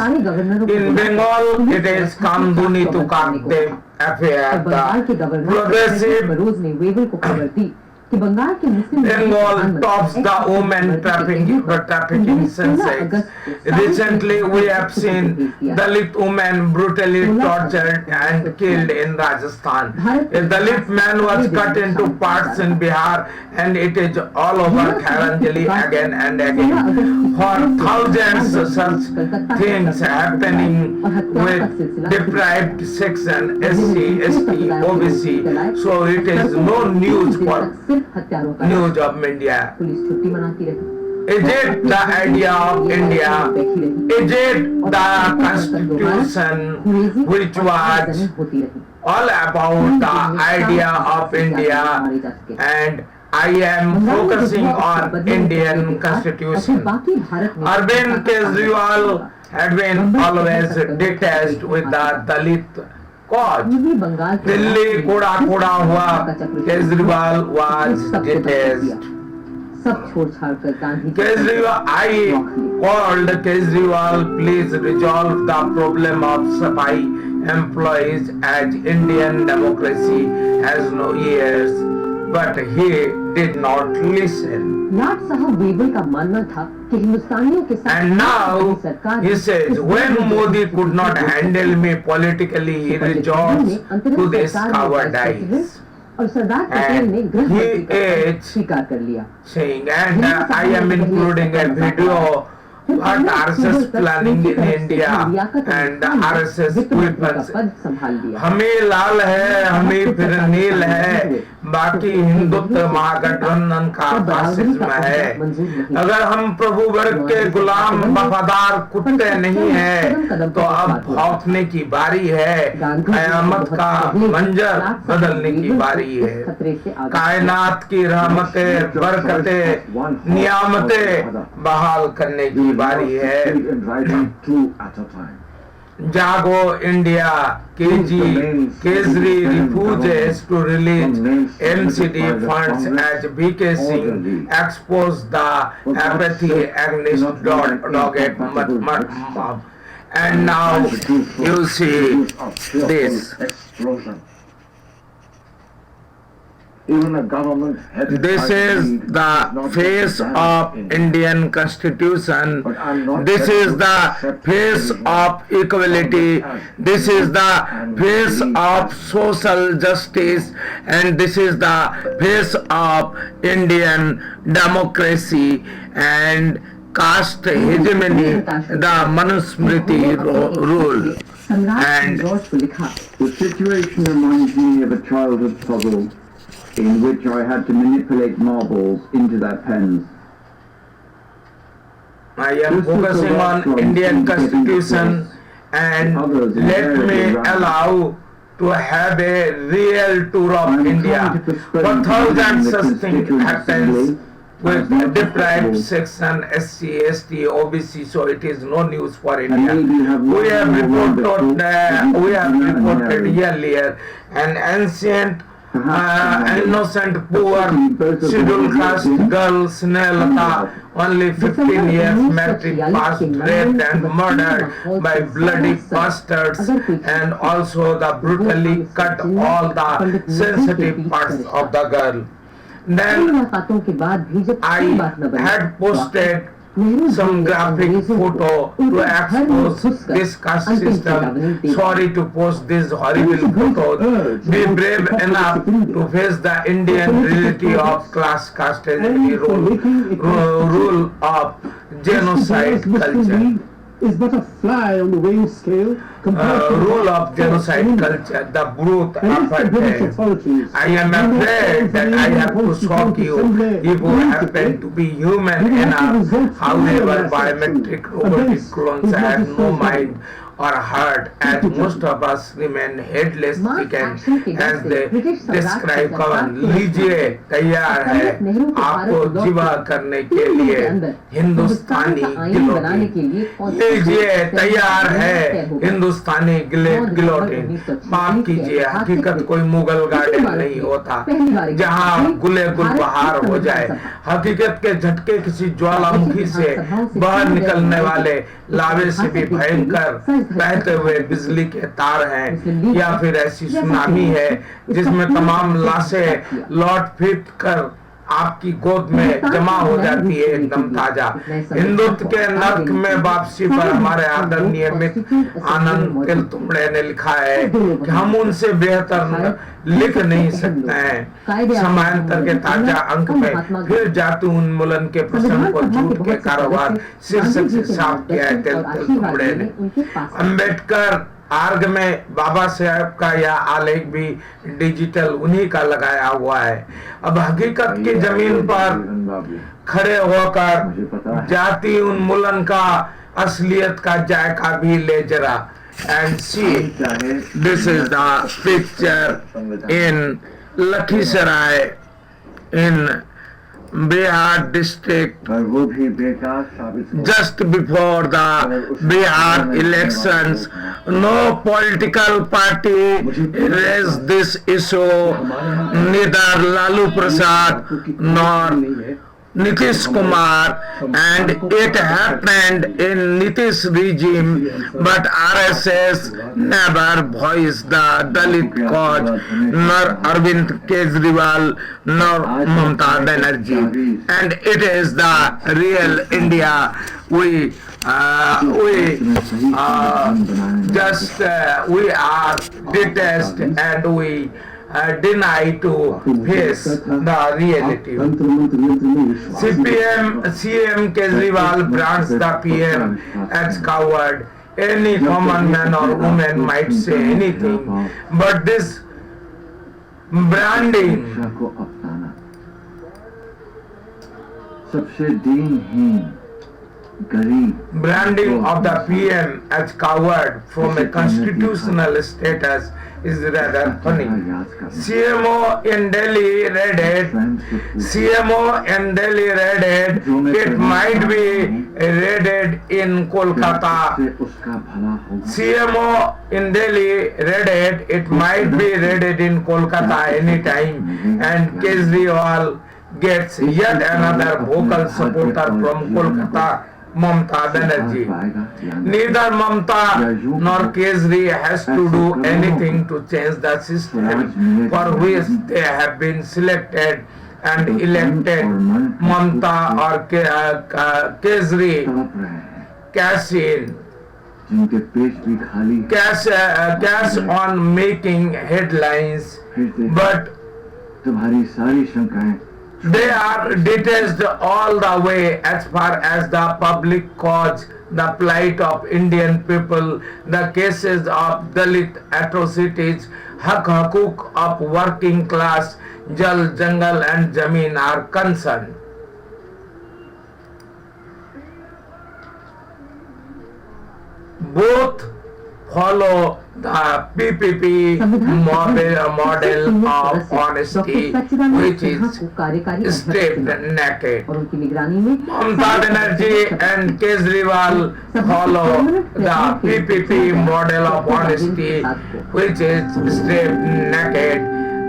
In Bengal, it is Kamduni to Kakte affair. The progressive Bengal tops the women trafficking census. Recently, we have seen Dalit women brutally tortured and killed in Rajasthan. A Dalit man was cut into parts in Bihar, and it is all over Kharanjali again and again. For thousands such things happening with deprived section SC, ST, OBC. So it is no news for news of India. Is it the idea of India? Is it the constitution which was all about the idea of India? And I am focusing on Indian constitution. Arvind Kejriwal had been always detached with the Dalit cause. Delhi koda hua, Kejriwal was detached. Kejriwal, I called Kejriwal, please resolve the problem of Sapai employees as Indian democracy has no ears, but he did not listen. And now he says, when Modi could not handle me politically, he resorts to this cowardice. And he is saying, and I am including a video what RSS planning in India and RSS weapons. हमें लाल है, हमें फिर नील है, बाकी हिंदुत्व महागठबंधन का fascism है. अगर हम प्रभु वर्ग के गुलाम वफादार कुत्ते नहीं हैं, तो अब भौंकने की बारी है. कयामत का मंजर बदलने की बारी है. कायनात की रहमतें, बरकतें, नियामतें बहाल करने की बारी है. जागो India. Kejri refuses to release NCD funds as VK Singh exposed the apathy against dogged mob. And now you see this. Even a government this is the face of Indian Constitution. This is the face of equality. This is the face of social justice. And this is the face of Indian democracy and caste hegemony, the Manusmriti rule. And the situation reminds me of a childhood puzzle in which I had to manipulate marbles into their pens. I am focusing on Indian Constitution, and let me allow to have a real tour of India. 1,000 such things happens with deprived section SC, ST, OBC, so it is no news for India. We have reported earlier an ancient innocent poor scheduled caste girl Snehata, only 15 years, metric past, raped and murdered by bloody bastards, and also the brutally cut all the sensitive parts of the girl. Then I had posted some graphic photo to expose this caste system. Sorry to post these horrible photos. Be brave enough to face the Indian reality of class casteism, rule of genocide culture. Is but a fly on the weighing scale Rule of genocide culture, the brute apartheid. I am afraid that I have to shock you if you happen to be human enough. However, biometric robotic clones have no mind or heart, and most of us remain headless chicken as they describe कवन. लीजिए, तैयार है आपको जीवा करने के लिए हिंदुस्तानी guillotine. लीजिए, तैयार है हिंदुस्तानी गिलोटिन. माफ कीजिए, हकीकत कोई मुगल गार्डन नहीं होता जहाँ गुले गुलबहार हो जाए. हकीकत के झटके किसी ज्वालामुखी से बाहर निकलने वाले लावे से भी भयंकर बहते हुए बिजली के तार हैं, या फिर ऐसी सुनामी है जिसमें तमाम लाशें लौट फिट कर आपकी गोद में जमा हो जाती है एकदम ताजा. हिंदुत्व के नर्क में वापसी पर हमारे आदरणीय मित्र आनंद तिलतुम्बड़े ने लिखा है कि हम उनसे बेहतर लिख नहीं सकते हैं. समांतर के ताजा अंक में फिर जातु उन्मूलन के प्रश्न को झूठ के कारोबार शीर्षक से साफ किया है तिलतुम्बड़े ने. अम्बेडकर आर्ग में बाबा साहब का यह आलेख भी डिजिटल उन्हीं का लगाया हुआ है. अब हकीकत की जमीन पर खड़े होकर जाति उन्मूलन का असलियत का जायका भी ले जरा. And see, this is the picture in Lakhisarai in Bihar district. Just before the Bihar elections, no political party raised this issue, neither Lalu Prasad nor Nitish Kumar, and it happened in Nitish regime, but RSS never voiced the Dalit cause, nor Arvind Kejriwal, nor Mamata Banerjee. And it is the real India. We are detest and we deny to face the reality. CM Kejriwal brands the PM as coward. Any common man or woman might say anything, but this branding branding of the PM as coward from a constitutional status is rather funny. CMO in Delhi raided. It might be raided in Kolkata. CMO in Delhi raided. It might be raided in Kolkata anytime. And Kejriwal gets yet another vocal supporter from Kolkata, Mamata Banerjee. Neither Mamata nor Kejri has to do anything to change the system for which they have been selected and elected. Mamata or Kejri cash on making headlines, but they are detached all the way as far as the public cause, the plight of Indian people, the cases of Dalit atrocities, haqq of working class, Jal, Jangal and Jameen are concerned. Both follow the PPP model of honesty, which is stripped naked. Mamata Banerjee and Kejriwal follow the PPP model of honesty, which is stripped naked.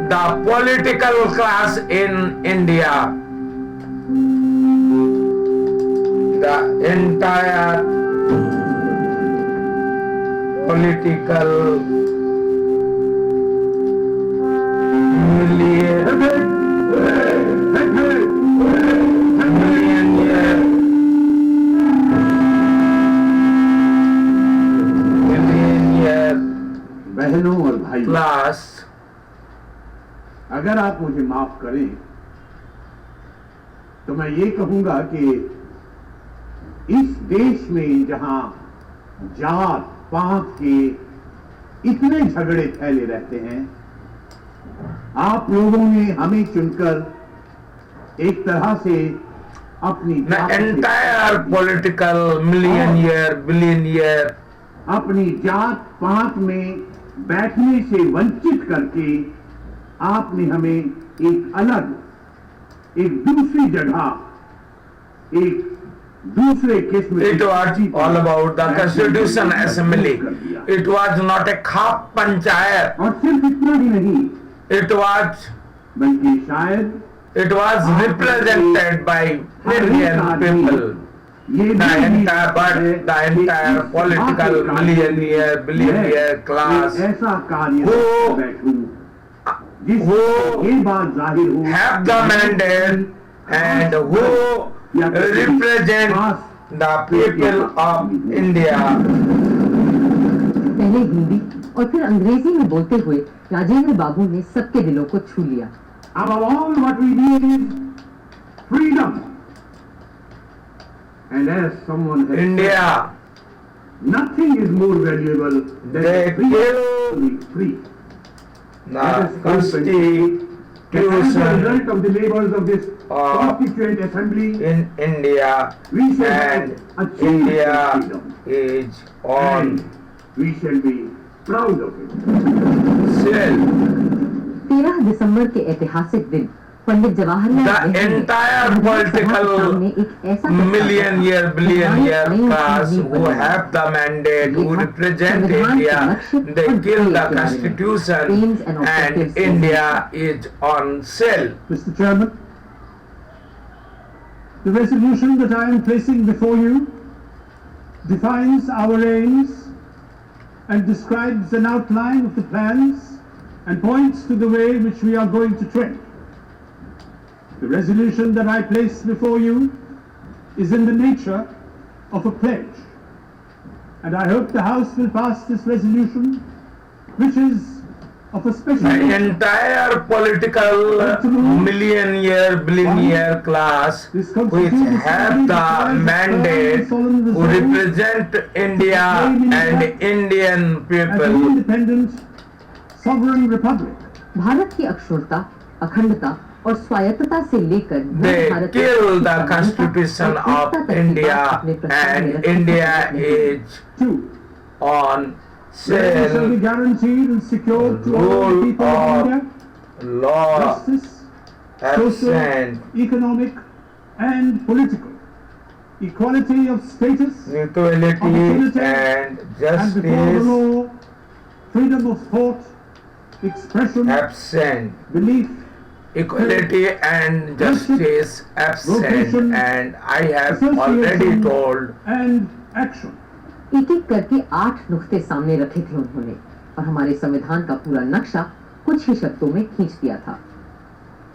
The political class in India, the entire political भाई, class. अगर आप मुझे माफ करें तो मैं ये कहूंगा कि इस देश में जहां जात पात के इतने झगड़े फैले रहते हैं, आप लोगों ने हमें चुनकर एक तरह से अपनी The entire political millionaire, billionaire, अपनी जात पात में बैठने से वंचित करके आपने हमें एक अलग, एक दूसरी जगह, एक दूसरे किस्म it was all about the Constitution Assembly. It was not a khap panchayat. और सिर्फ इतना ही नहीं, It was बल्कि शायद represented by Indian people. The entire political millionaire, billionaire class ऐसा कार्य who बैठूं ये बात जाहिर हो have the mandate and who represent the people of India. पहले हिंदी और फिर अंग्रेजी में बोलते हुए राजेंद्र बाबू ने सबके दिलों को छू लिया। Above all, what we need is freedom. And as someone has India, said, nothing is more valuable than they the freedom kill to be free. the As a Constitution result of the labors of this Constituent Assembly, in India, we shall and achieve India freedom. is on And we shall be proud of it. sale. 13 दिसंबर के ऐतिहासिक दिन Pandit Jawaharlal The Nehru ने entire सामने political एक ऐसा प्रस्ताव millionaire, रखा, billionaire हमारी नई class संविधान who बनाई। have the mandate, who represent संविधान के India, लक्ष्य they और kill ध्येय the के बारे में। Constitution Aims and objectives and India is on sale. Mr. Chairman, the resolution that I am placing before you defines our aims and describes an outline of the plans and points to the way which we are going to tread. The resolution that I place before you is in the nature of a pledge, and I hope the House will pass this resolution, which is of a special The nature. entire political millionaire, billionaire class which have the mandate who represent India and Indian As an people. independent, sovereign republic. Bharat की अक्षुण्णता, अखंडता और स्वायत्तता से लेकर They kill the Constitution of India and India is Two, on it shall be sale. guaranteed and secured to all the Rule people of of India law, justice, social, absent, economic, and political, equality of status, equality and and before the justice, law, freedom of thought, expression, absent. belief, Equality and justice absent, vocation, and I have already association, told and action. एक एक करके 8 नुक्ते सामने रखे थे उन्होंने और हमारे संविधान का पूरा नक्शा कुछ ही शब्दों में खींच दिया था,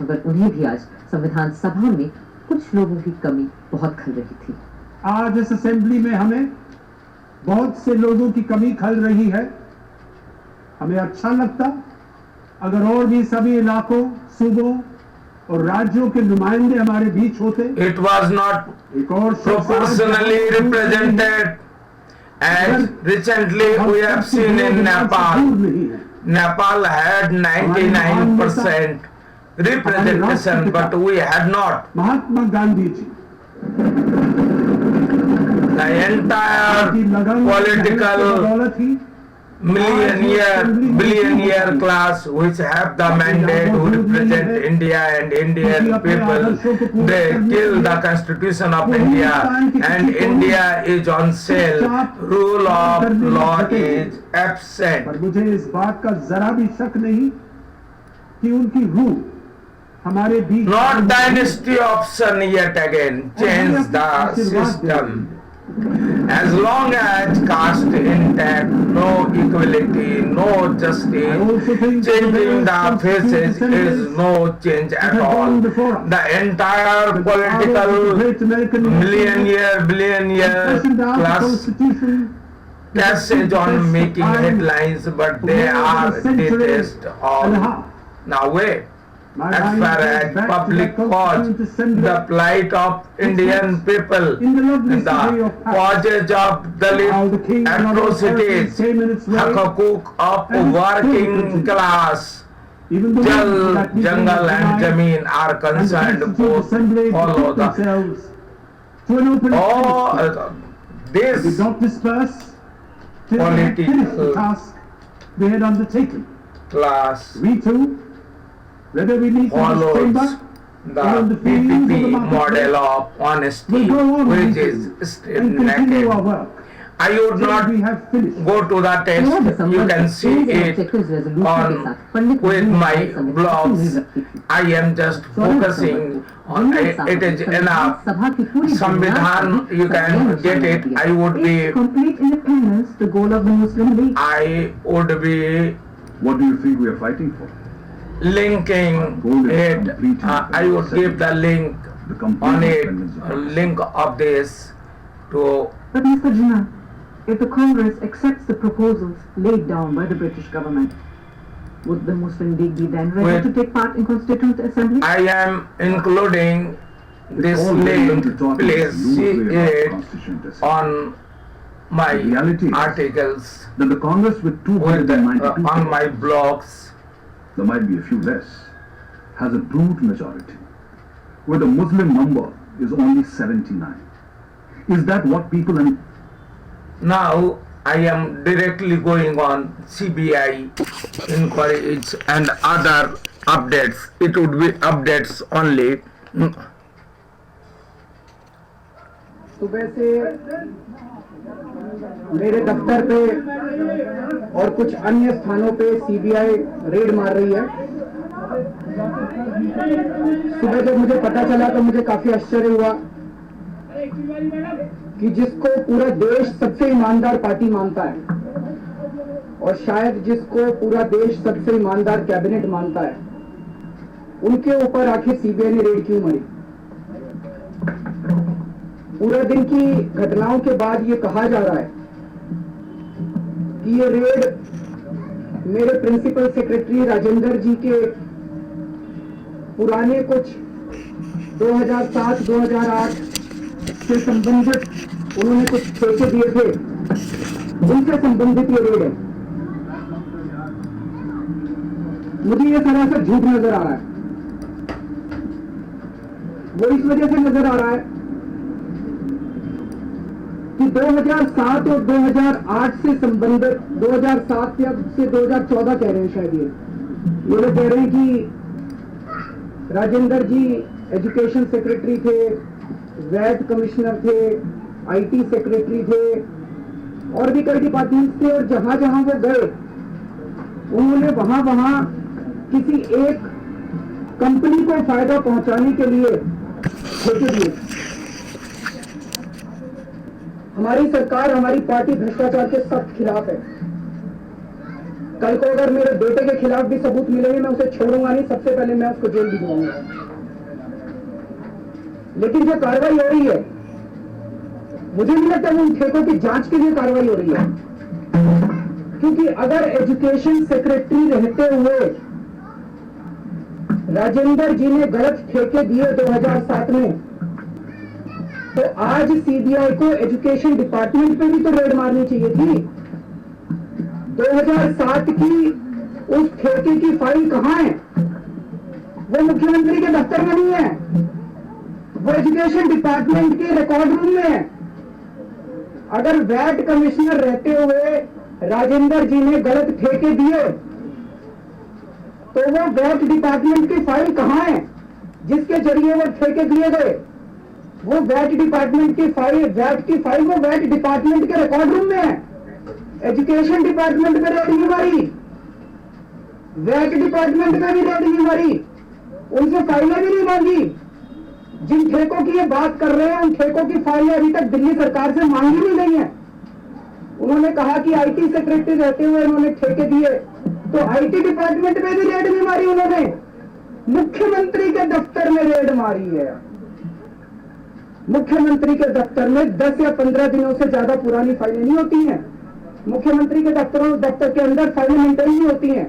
मगर उन्हें भी आज संविधान सभा में कुछ लोगों की कमी बहुत खल रही थी। आज इस असेंबली में हमें बहुत से लोगों की कमी खल रही है। हमें अच्छा लगता अगर और भी सभी इलाकों, सूबों और राज्यों के नुमाइंदे हमारे बीच होते। it was not एक और proportionally represented, as recently we have seen in Nepal. Nepal had 99% representation, but we had not. Mahatma Gandhi ji The entire political दौलत ही millionaire, billionaire class which have the mandate who represent India and Indian people, they kill the Constitution of India and India is on sale. Rule of law is absent. पर मुझे इस बात का जरा भी शक नहीं कि उनकी रूह हमारे बीच Not dynasty option yet again, change the system. As long as caste intact, no equality, no justice, changing the faces is no change at all. The entire political millionaire, billionaire class cases on making headlines, but they are detest all. Now wait. As far as public cause, the plight of Indian people, the causes of Dalit atrocities, Hakuk of working class, Jal, Jungle and Jameen are concerned, both follow the. Oh, this did not disperse till they had finished the task they had undertaken. class We too, whether we meet in this follows chamber the or on the fields of the PPP marketplace, model of honesty, will go on which meeting is and continue our naked. work I would till not we have finished. go to the test. You can see it on with my blogs. I am just focusing on it. It is enough. Samvidhan, you can get it. I would be. Complete independence, the goal of the Muslim League. I would be What do you think we are fighting for? linking it. I would give the link The complete on it. independence of Pakistan. Link of this to. But Mr. Jinnah, if the Congress accepts the proposals laid down by the British government, would the Muslim League be then ready Wait. to take part in Constituent Assembly? I am including this It's all very well link. to talk in Please this loose see way about it Constituent Assembly. on my The reality is articles That the Congress with with 292 on my blogs. there might be a few less, has a brute majority, where the Muslim number is only 79. Is that what people Now I am directly going on CBI inquiries and other updates. It would be updates only. सुबह से मेरे दफ्तर पे और कुछ अन्य स्थानों पे सीबीआई रेड मार रही है। सुबह जब मुझे पता चला तो मुझे काफी आश्चर्य हुआ कि जिसको पूरा देश सबसे ईमानदार पार्टी मानता है और शायद जिसको पूरा देश सबसे ईमानदार कैबिनेट मानता है, उनके ऊपर आखिर सीबीआई ने रेड क्यों मारी? पूरा दिन की घटनाओं के बाद ये कहा जा रहा है कि ये रेड मेरे प्रिंसिपल सेक्रेटरी राजेंद्र जी के पुराने कुछ 2007-2008 से संबंधित उन्होंने कुछ ठेके दिए थे, उनसे संबंधित ये रेड है। मुझे ये सरासर झूठ नजर आ रहा है। वो इस वजह से नजर आ रहा है कि 2007 और 2008 से संबंधित 2007 से 2014 कह रहे हैं शायद ये लोग कह रहे हैं कि राजेंद्र जी एजुकेशन सेक्रेटरी थे, वैट कमिश्नर थे, आईटी सेक्रेटरी थे और भी कई डिपार्टमेंट थे और जहां जहां वो गए उन्होंने वहां वहां किसी एक कंपनी को फायदा पहुंचाने के लिए ठेके दिए। हमारी सरकार, हमारी पार्टी भ्रष्टाचार के सख्त खिलाफ है। कल को अगर मेरे बेटे के खिलाफ भी सबूत मिलेंगे, मैं उसे छोड़ूंगा नहीं, सबसे पहले मैं उसको जेल भिजवाऊंगा। लेकिन जो कार्रवाई हो रही है, मुझे नहीं लगता वो उन ठेकों की जांच के लिए कार्रवाई हो रही है, क्योंकि अगर एजुकेशन सेक्रेटरी रहते हुए राजेंद्र जी ने गलत ठेके दिए 2007 में, तो आज सीबीआई को एजुकेशन डिपार्टमेंट पे भी तो रेड मारनी चाहिए थी। 2007 की उस ठेके की फाइल कहां है? वो मुख्यमंत्री के दफ्तर में नहीं है, वो एजुकेशन डिपार्टमेंट के रिकॉर्ड रूम में है। अगर वैट कमिश्नर रहते हुए राजेंद्र जी ने गलत ठेके दिए, तो वो वैट डिपार्टमेंट की फाइल कहां है जिसके जरिए वो ठेके दिए गए? वो वैट डिपार्टमेंट की फाइल, वैट की फाइल वो वैट डिपार्टमेंट के रिकॉर्ड रूम में है। एजुकेशन डिपार्टमेंट में रेड नहीं मारी, वैट डिपार्टमेंट में भी रेड नहीं मारी, उनसे फाइलें भी नहीं मांगी। जिन ठेकों की ये बात कर रहे हैं, उन ठेकों की फाइलें अभी तक दिल्ली सरकार से मांगी भी नहीं है। उन्होंने कहा कि आईटी सेक्रेटरी रहते हुए उन्होंने ठेके दिए, तो आईटी डिपार्टमेंट में भी रेड नहीं मारी उन्होंने, मुख्यमंत्री के दफ्तर में रेड मारी है। मुख्यमंत्री के दफ्तर में 10 या 15 दिनों से ज्यादा पुरानी फाइलें नहीं होती हैं। मुख्यमंत्री के दफ्तर के अंदर फाइलें मेंटेन नहीं होती हैं,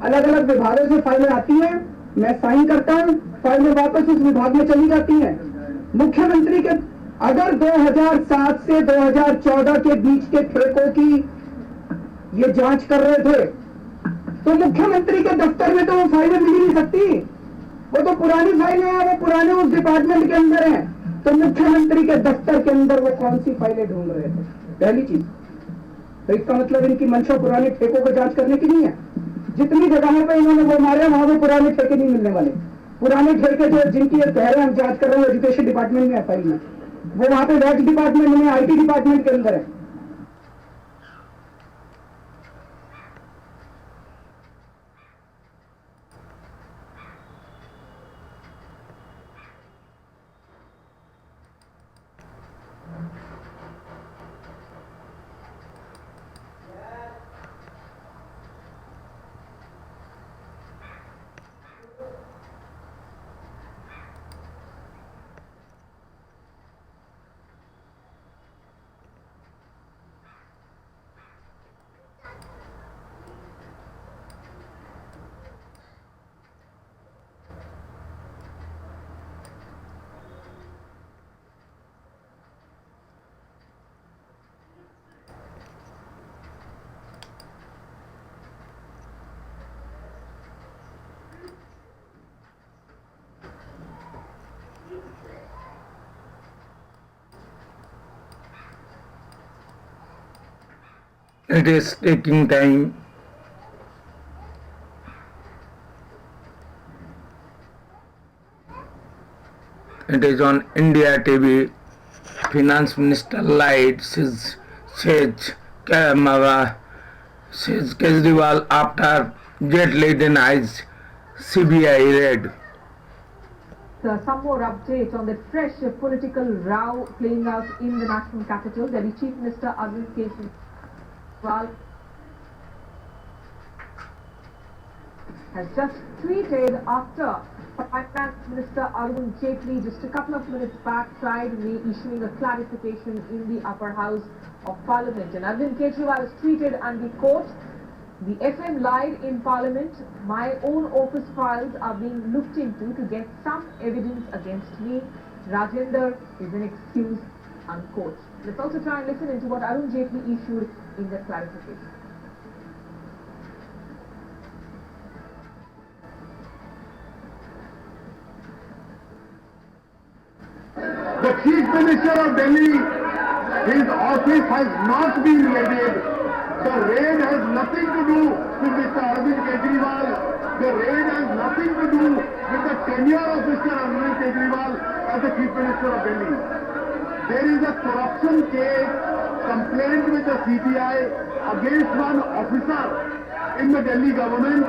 अलग अलग विभागों से फाइलें आती हैं, मैं साइन करता हूं, फाइलें वापस उस विभाग में चली जाती हैं। मुख्यमंत्री के अगर 2007 से 2014 के बीच के ठेकों की ये जांच कर रहे थे तो मुख्यमंत्री के दफ्तर में तो वो फाइलें मिल ही नहीं सकती, वो तो पुरानी फाइलें हैं, वो पुराने उस डिपार्टमेंट के अंदर हैं। तो मुख्यमंत्री के दफ्तर के अंदर वो कौन सी फाइलें ढूंढ रहे थे? पहली चीज तो इसका मतलब इनकी मंशा पुराने ठेकों को जांच करने की नहीं है। जितनी जगहों पे इन्होंने वो मारे वहां वो पुराने ठेके नहीं मिलने वाले। पुराने ठेके जो जिनकी ये कह रहे हैं हम जांच कर रहे हैं एजुकेशन डिपार्टमेंट में फाइल में, वो वहां पे वेट डिपार्टमेंट में, IT डिपार्टमेंट के अंदर है। It is taking time. It is on India TV. Finance Minister lied, says Kejriwal after Jaitley denies CBI raid. Some more update on the fresh political row playing out in the national capital. Delhi Chief Minister Arvind Kejriwal has just tweeted after Finance Minister Arun Jaitley just a couple of minutes back tried issuing a clarification in the upper house of Parliament. And Arvind Kejriwal has tweeted, and the quote, "The FM lied in Parliament. My own office files are being looked into to get some evidence against me. Rajender is an excuse," unquote. Let's also try and listen into what Arun Jaitley issued in that clarification. The Chief Minister of Delhi, his office has not been raided. The raid has nothing to do with Mr. Arvind Kejriwal. The raid has nothing to do with the tenure of Mr. Arvind Kejriwal as the Chief Minister of Delhi. There is a corruption case complaint with the CBI against one officer in the Delhi government.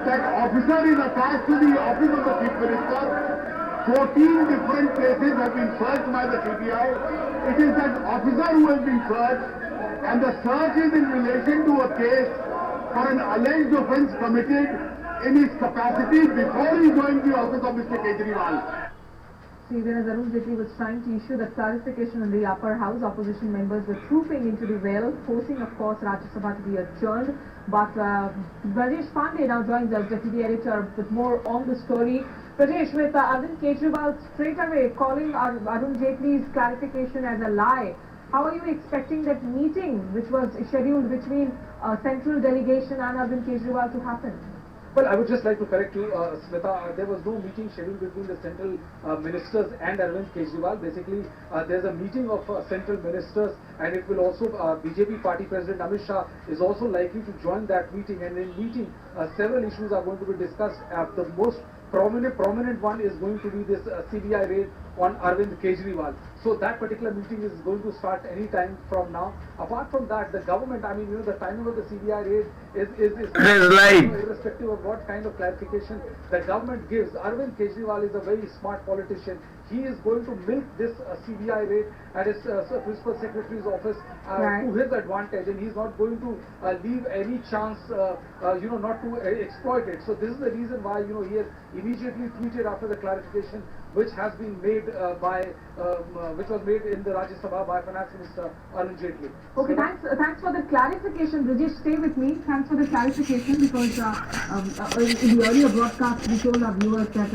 That officer is attached to the office of the Chief Minister. 14 different places have been searched by the CBI. It is that officer who has been searched, and the search is in relation to a case for an alleged offence committed in his capacity before he joined the office of Mr. Kejriwal. See, when Arun Jaitley was trying to issue the clarification in the upper house, opposition members were trooping into the well, forcing, of course, Rajya Sabha to be adjourned. But Brajesh Pandey now joins us, Deputy Editor, with more on the story. Brajesh, with Arvind Kejriwal straight away calling Arun Jaitley's clarification as a lie, how are you expecting that meeting, which was scheduled between central delegation and Arvind Kejriwal, to happen? Well, I would just like to correct you, Smita. There was no meeting scheduled between the central ministers and Arvind Kejriwal. Basically, there's a meeting of central ministers, and it will also, BJP party president Amit Shah is also likely to join that meeting. And in meeting, several issues are going to be discussed. The most prominent one is going to be this CBI raid on Arvind Kejriwal. So that particular meeting is going to start any time from now. Apart from that, the government, I mean, you know, the timing of the CBI raid is right. Irrespective of what kind of clarification the government gives. Arvind Kejriwal is a very smart politician. He is going to milk this CBI raid at his principal secretary's office to his advantage, and he's not going to leave any chance, you know, not to exploit it. So this is the reason why, you know, he has immediately tweeted after the clarification which has been made by which was made in the Rajya Sabha by Finance Minister Arun Jaitley. Okay, thanks for the clarification. Rajesh, stay with me. Thanks for the clarification because in the earlier broadcast we told our viewers that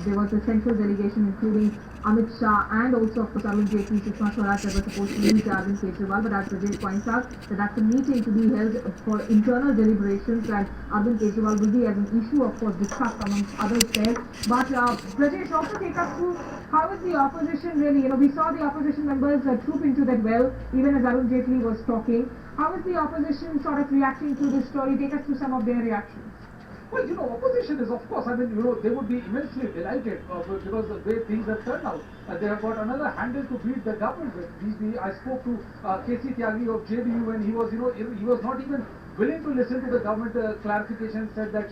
there was a central delegation including Amit Shah and also of course Arun Jaitley, Sushma Swaraj that were supposed to meet Arvind Kejriwal, but as Rajesh points out that that's a meeting to be held for internal deliberations and Arvind Kejriwal will be as an issue of course discussed amongst other affairs. But Rajesh, also take us through how is the opposition really, we saw the opposition members troop into that well, even as Arun Jaitley was talking. How is the opposition sort of reacting to this story? Take us through some of their reactions. Well, opposition is of course, they would be immensely delighted because the way things have turned out. They have got another handle to beat the government with. I spoke to KC Tyagi of JDU and he was not even willing to listen to the government clarification, said that,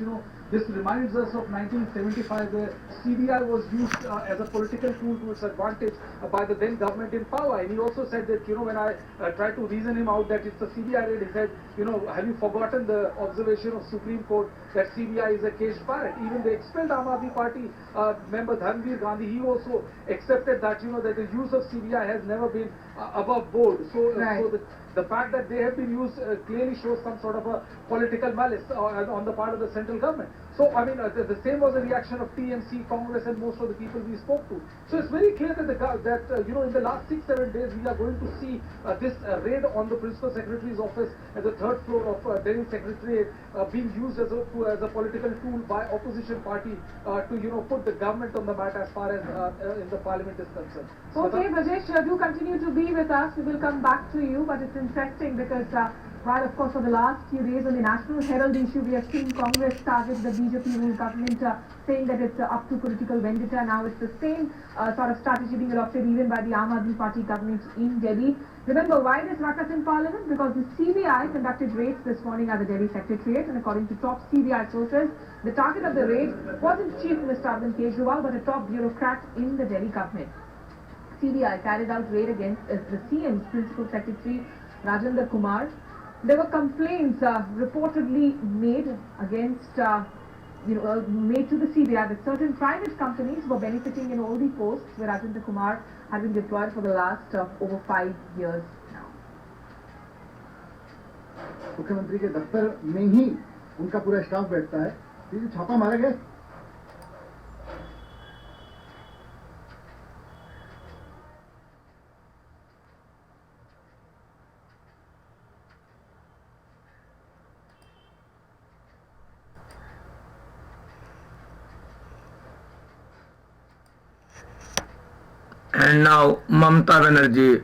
this reminds us of 1975 where CBI was used as a political tool to its advantage by the then government in power. And he also said that, when I tried to reason him out that it's a CBI raid, he said, have you forgotten the observation of Supreme Court that CBI is a caged parrot? Even the expelled Aam Aadmi Party member Dhanveer Gandhi, he also accepted that, that the use of CBI has never been above board. So, right. so the fact that they have been used clearly shows some sort of a political malice on the part of the central government. So, the same was the reaction of TMC, Congress and most of the people we spoke to. So, it's very clear that, in the last 6-7 days, we are going to see this raid on the Principal Secretary's office at the 3rd floor of Delhi Secretariat being used as a political tool by opposition party to, put the government on the mat as far as in the parliament is concerned. So okay, Rajesh, do continue to be with us. We will come back to you, but it's interesting because while of course for the last few days on the National Herald issue, we have seen Congress target the BJP-ruled government saying that it's up to political vendetta. Now it's the same sort of strategy being adopted even by the Aam Aadmi Party government in Delhi. Remember, why this ruckus in Parliament? Because the CBI conducted raids this morning at the Delhi Secretariat, and according to top CBI sources, the target of the raid wasn't Chief Minister Arvind Kejriwal, but a top bureaucrat in the Delhi government. CBI carried out raid against the CM's Principal Secretary, Rajendra Kumar. There were complaints reportedly made against, made to the CBI that certain private companies were benefiting in all the posts where Rajendra Kumar had been deployed for the last over 5 years now. मुख्यमंत्री के दफ्तर में ही उनका पूरा staff बैठता है, ये जो छापा मारा गया And now Mamata Banerjee.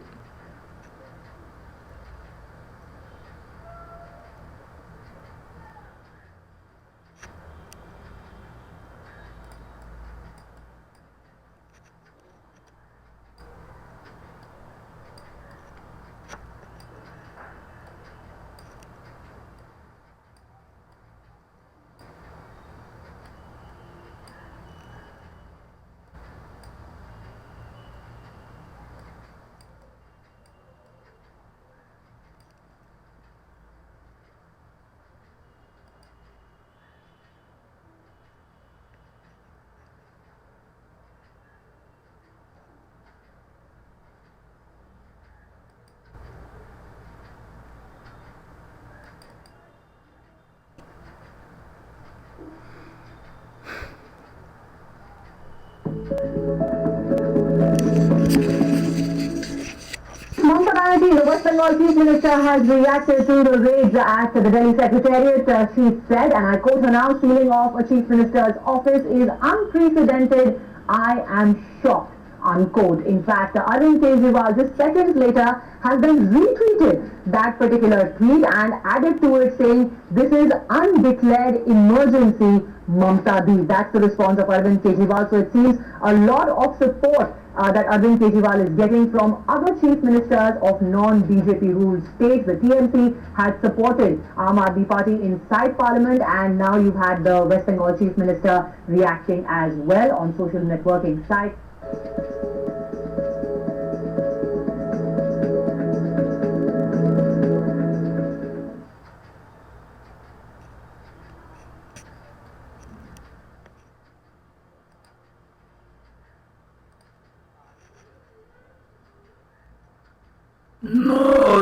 Mamata Banerjee, the West Bengal Chief Minister, has reacted to the raids at the Delhi Secretariat. She said, and I quote her now, "Sealing off a Chief Minister's office is unprecedented. I am shocked." Unquote. In fact, Arvind Kejriwal just seconds later has then retweeted that particular tweet and added to it saying, "This is undeclared emergency, Mamata Di." That's the response of Arvind Kejriwal. So it seems a lot of support that Arvind Kejriwal is getting from other chief ministers of non-BJP ruled states. The TMC had supported Aam Aadmi Party inside Parliament, and now you've had the West Bengal chief minister reacting as well on social networking sites.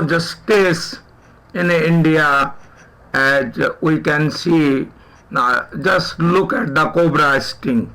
justice in India, as we can see. Now, just look at the cobra sting.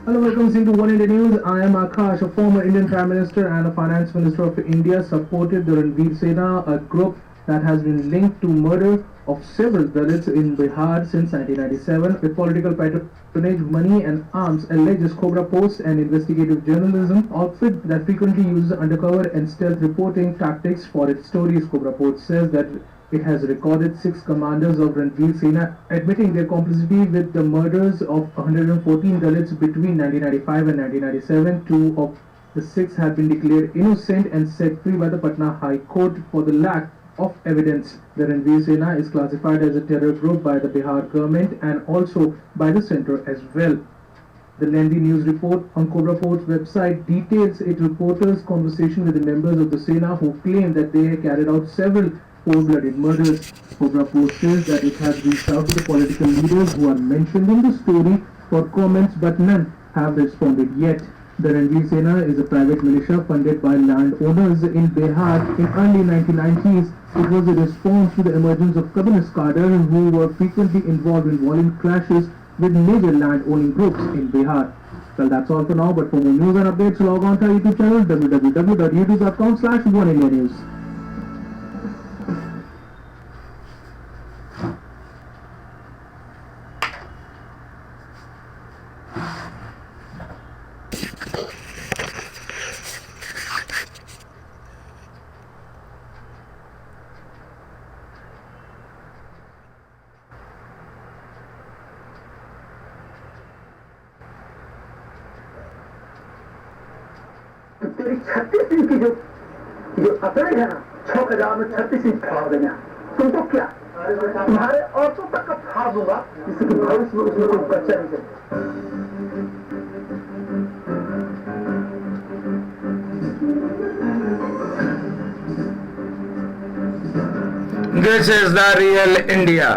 Hello, welcome to One India News. I am Akash, a former Indian Prime Minister and a Finance Minister of India, supported the Ranveer Sena, a group that has been linked to murder of several Dalits in Bihar since 1997 with political patronage, money and arms, alleges Cobra Post, an investigative journalism outfit that frequently uses undercover and stealth reporting tactics for its stories. Cobra Post says that it has recorded 6 commanders of Ranveer Sena admitting their complicity with the murders of 114 Dalits between 1995 and 1997. 2 of the 6 have been declared innocent and set free by the Patna High Court for the lack of evidence. The Ranveer Sena is classified as a terror group by the Bihar government and also by the centre as well. The lengthy news report on Cobra Post's website details its reporters' conversation with the members of the Sena who claim that they carried out several cold-blooded murders. Cobra Post says that it has reached out to the political leaders who are mentioned in the story for comments, but none have responded yet. The Ranveer Sena is a private militia funded by landowners in Bihar in early 1990s. It was a response to the emergence of communist cadres who were frequently involved in violent clashes with major land-owning groups in Bihar. Well, that's all for now, but for more news and updates, log on to our YouTube channel www.youtube.com/OneIndiaNews. तेरी 36 inch की जो अकड़ है ना, 6,000 में 36 inch फाड़ देना, तुमको क्या तुम्हारे औरतों तक का फाड़ दूंगा जिससे कि भविष्य में उसमें कोई बच्चा नहीं चले। This is the real India.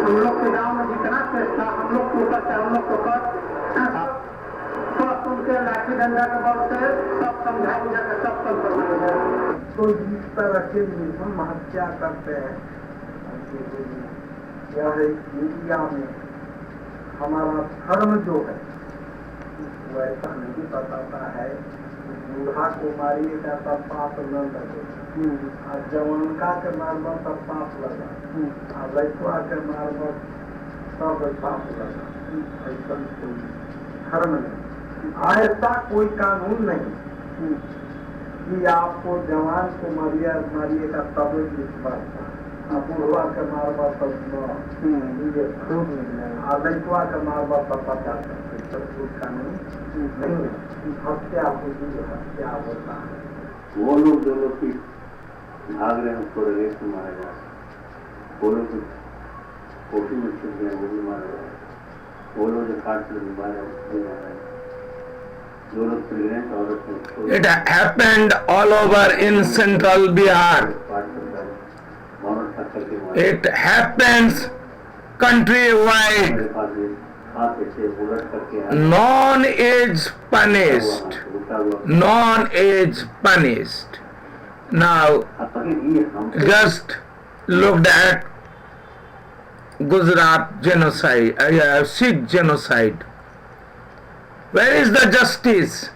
हम लोग के गांव में जितना केस था हम लोग के ऊपर से हम लोग को कर उनके लाठी डंडा के बल से सब समझा बुझा के सब करवाया तो जिस तरह के हम हत्या करते हैं यह इंडिया में हमारा धर्म जो है वो ऐसा नहीं बताता है बूढ़ा को मारिएगा तब पाप न लगे, जवानका के मारब तब पाप लगा, लड़का के मारब तब पाप लगा। ऐसा कोई धर्म नहीं, ऐसा कोई कानून नहीं कि आपको जवान को मारिएगा तब बढ़ता, बूढ़वा के मारब तब लड़का के मारब तब पता कोई कानून नहीं है। हत्या होती है, हत्या होता है। वो लोग जो लोग की भाग रहे हैं उसको रेस में मारा जा रहा है, वो लोग कॉफी में छुप गए वो भी मारा जा रहा है, वो लोग जो काट से बीमार है उसको भी मारा है, जो लोग प्रेग्नेंट औरत है It happened all over in central Bihar. It happens countrywide. None is punished. None is punished. Now, just looked at Gujarat genocide, Sikh genocide. Where is the justice?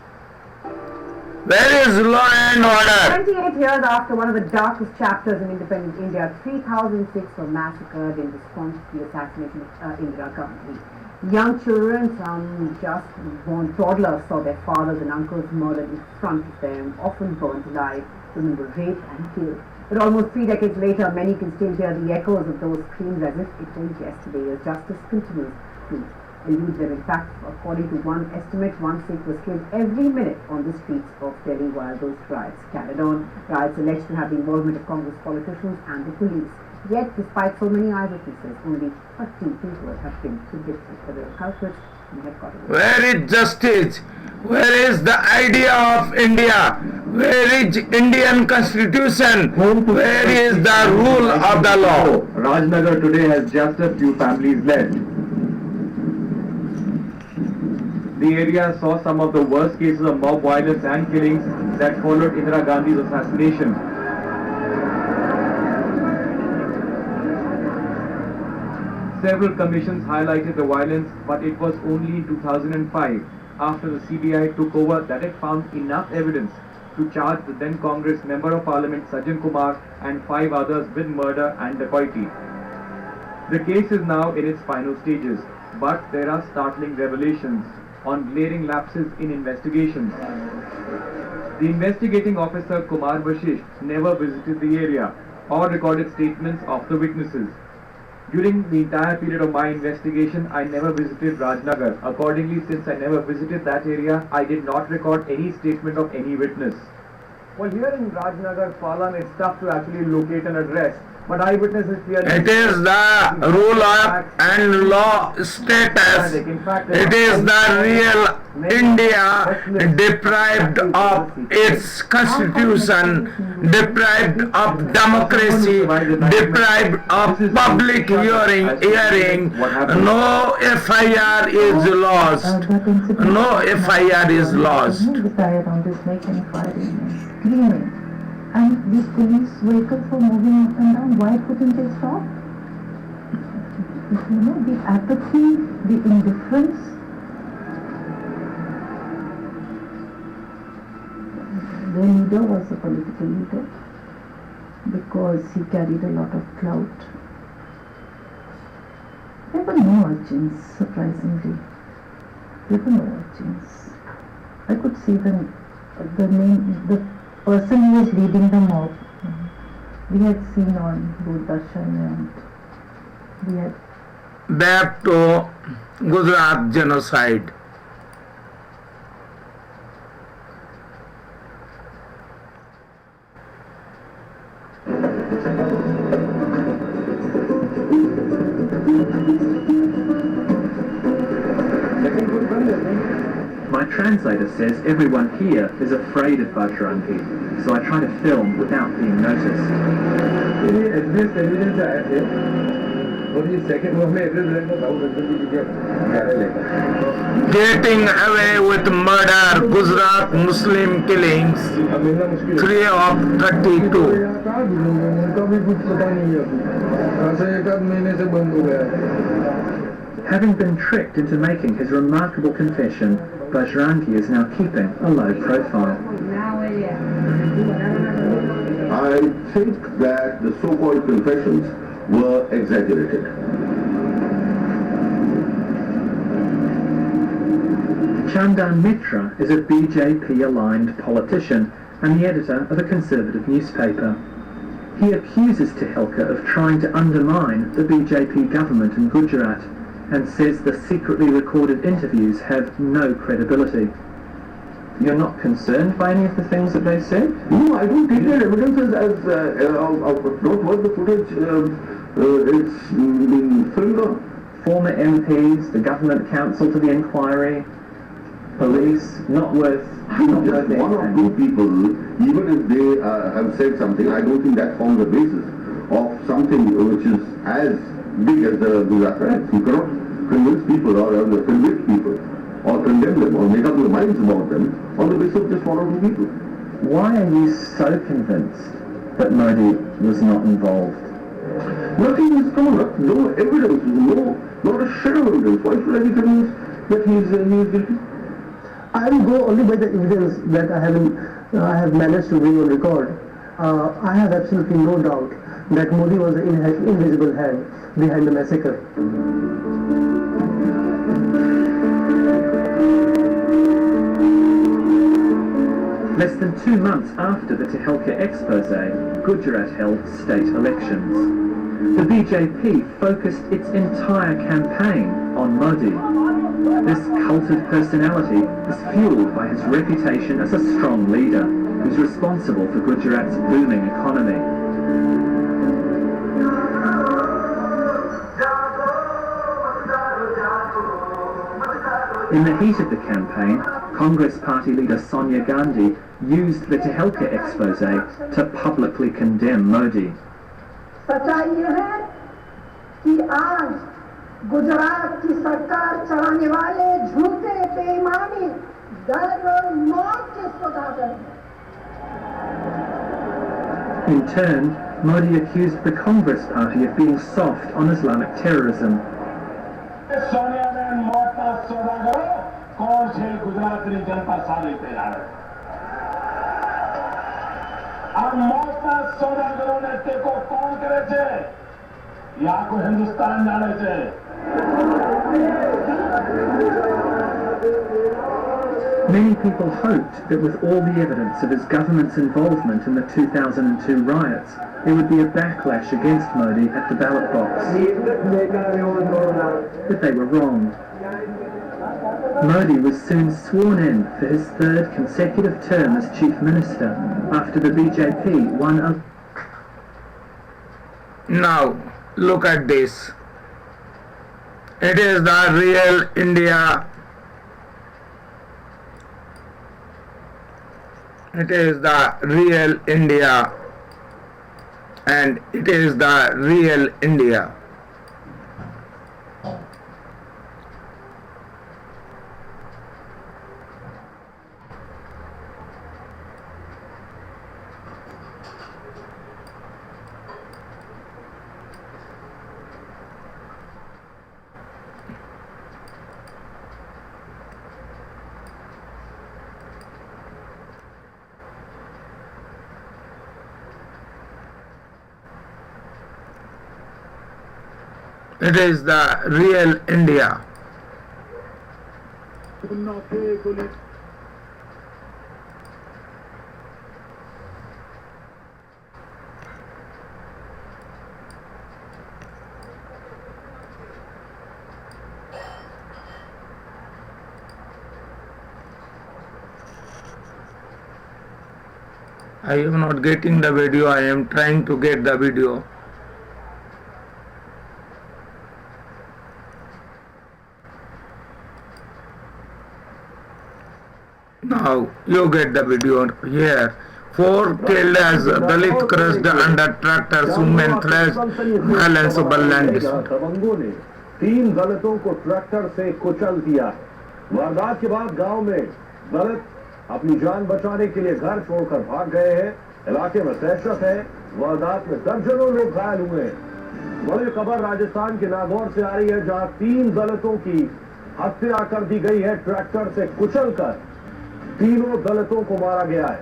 Where is law and order? 28 years after one of the darkest chapters in independent India, 3,000 Sikhs were massacred in response to the assassination of Indira Gandhi. Young children, some just born toddlers, saw their fathers and uncles murdered in front of them, often burned alive. Women were raped and killed. But almost 3 decades later, many can still hear the echoes of those screams as if it was yesterday, as justice continues to elude them. In fact, according to one estimate, one Sikh was killed every minute on the streets of Delhi while those riots carried on. Riots alleged to have the involvement of Congress politicians and the police. Yet, despite so many eyewitnesses, only 13 people have been convicted for their culprits and have got away. Where is justice? Where is the idea of India? Where is Indian constitution? Where is the rule of the law? Rajnagar today has just a few families left. The area saw some of the worst cases of mob violence and killings that followed Indira Gandhi's assassination. Several commissions highlighted the violence, but it was only in 2005, after the CBI took over, that it found enough evidence to charge the then Congress Member of Parliament Sajjan Kumar and 5 others with murder and dacoity. The case is now in its final stages, but there are startling revelations on glaring lapses in investigations. The investigating officer Kumar Bashish never visited the area or recorded statements of the witnesses. During the entire period of my investigation, I never visited Rajnagar. Accordingly, since I never visited that area, I did not record any statement of any witness. Well, here in Rajnagar, Palan, it's tough to actually locate an address. But eyewitnesses clearly... It is the rule of and law status. It is the real India deprived of its constitution, deprived of democracy, deprived of public hearing. No FIR is lost. No FIR is lost. And these police vehicles were moving up and down. Why couldn't they stop? You know, the apathy, the indifference. The leader was a political leader because he carried a lot of clout. There were no urchins, surprisingly. There were no urchins. I could see the person who was leading the mob. We had seen on Doordarshan and we had... Back to Gujarat genocide. My translator says everyone here is afraid of Bajrangi, so I try to film without being noticed. Getting away with murder, Gujarat Muslim killings, 3 of 32. Having been tricked into making his remarkable confession, Bajrangi is now keeping a low profile. I think that the so-called confessions were exaggerated. Chandan Mitra is a BJP-aligned politician and the editor of a conservative newspaper. He accuses Tehelka of trying to undermine the BJP government in Gujarat and says the secretly recorded interviews have no credibility. you're not concerned by any of the things that they said? No, I don't take their evidences as not worth the footage it's been filmed on. Former MPs, the government counsel to the inquiry, police, not worth Just one or two people, even if they have said something, I don't think that forms the basis of something which is as big as the Gujarat riots. You cannot convince people or convict people or condemn them or make up their minds about them on the basis of just one or two people. Why are you so convinced that Modi was not involved? Nothing is come up, no evidence, not a shred of evidence. Why should I be convinced that he is guilty? I will go only by the evidence that I have managed to bring on record. I have absolutely no doubt that Modi was the invisible hand behind the massacre. Less than 2 months after the Tehelka expose, Gujarat held state elections. The BJP focused its entire campaign on Modi. This culted personality is fueled by his reputation as a strong leader who's responsible for Gujarat's booming economy. In the heat of the campaign, Congress party leader Sonia Gandhi used the Tehelka expose to publicly condemn Modi. सच्चाई ये है कि आज गुजरात की सरकार चलाने वाले झूठे बेईमानी दर्द और मौत के सौदागर हैं। In turn, Modi accused the Congress party of being soft on Islamic terrorism. Sonia बहन मौत का सौदागर कौन से गुजरात की जनता सारी तैयार है આ મોતના સોદાગરોને ટેકો કોણ કરે છે એ આખું હિન્દુસ્તાન જાણે છે Many people hoped that with all the evidence of his government's involvement in the 2002 riots, there would be a backlash against Modi at the ballot box. But they were wrong. Modi was soon sworn in for his third consecutive term as chief minister after the BJP won a... Now, look at this. It is the real India. It is the real India. And it is the real India. It is the real India. I am not getting the video. I am trying to get the video. Now you get the video here. 4 killed as Dalit crushed under tractors, women thrashed, violence over land dispute. दबंगों ने 3 दलितों को tractor से कुचल दिया। वारदात के बाद गांव में दलित अपनी जान बचाने के लिए घर छोड़कर भाग गए हैं। इलाके में दहशत है। वारदात में दर्जनों लोग घायल हुए हैं। बड़ी खबर राजस्थान के नागौर से आ रही है, जहां 3 दलितों की हत्या कर दी गई है। ट्रैक्टर से कुचलकर तीनों दलितों को मारा गया है।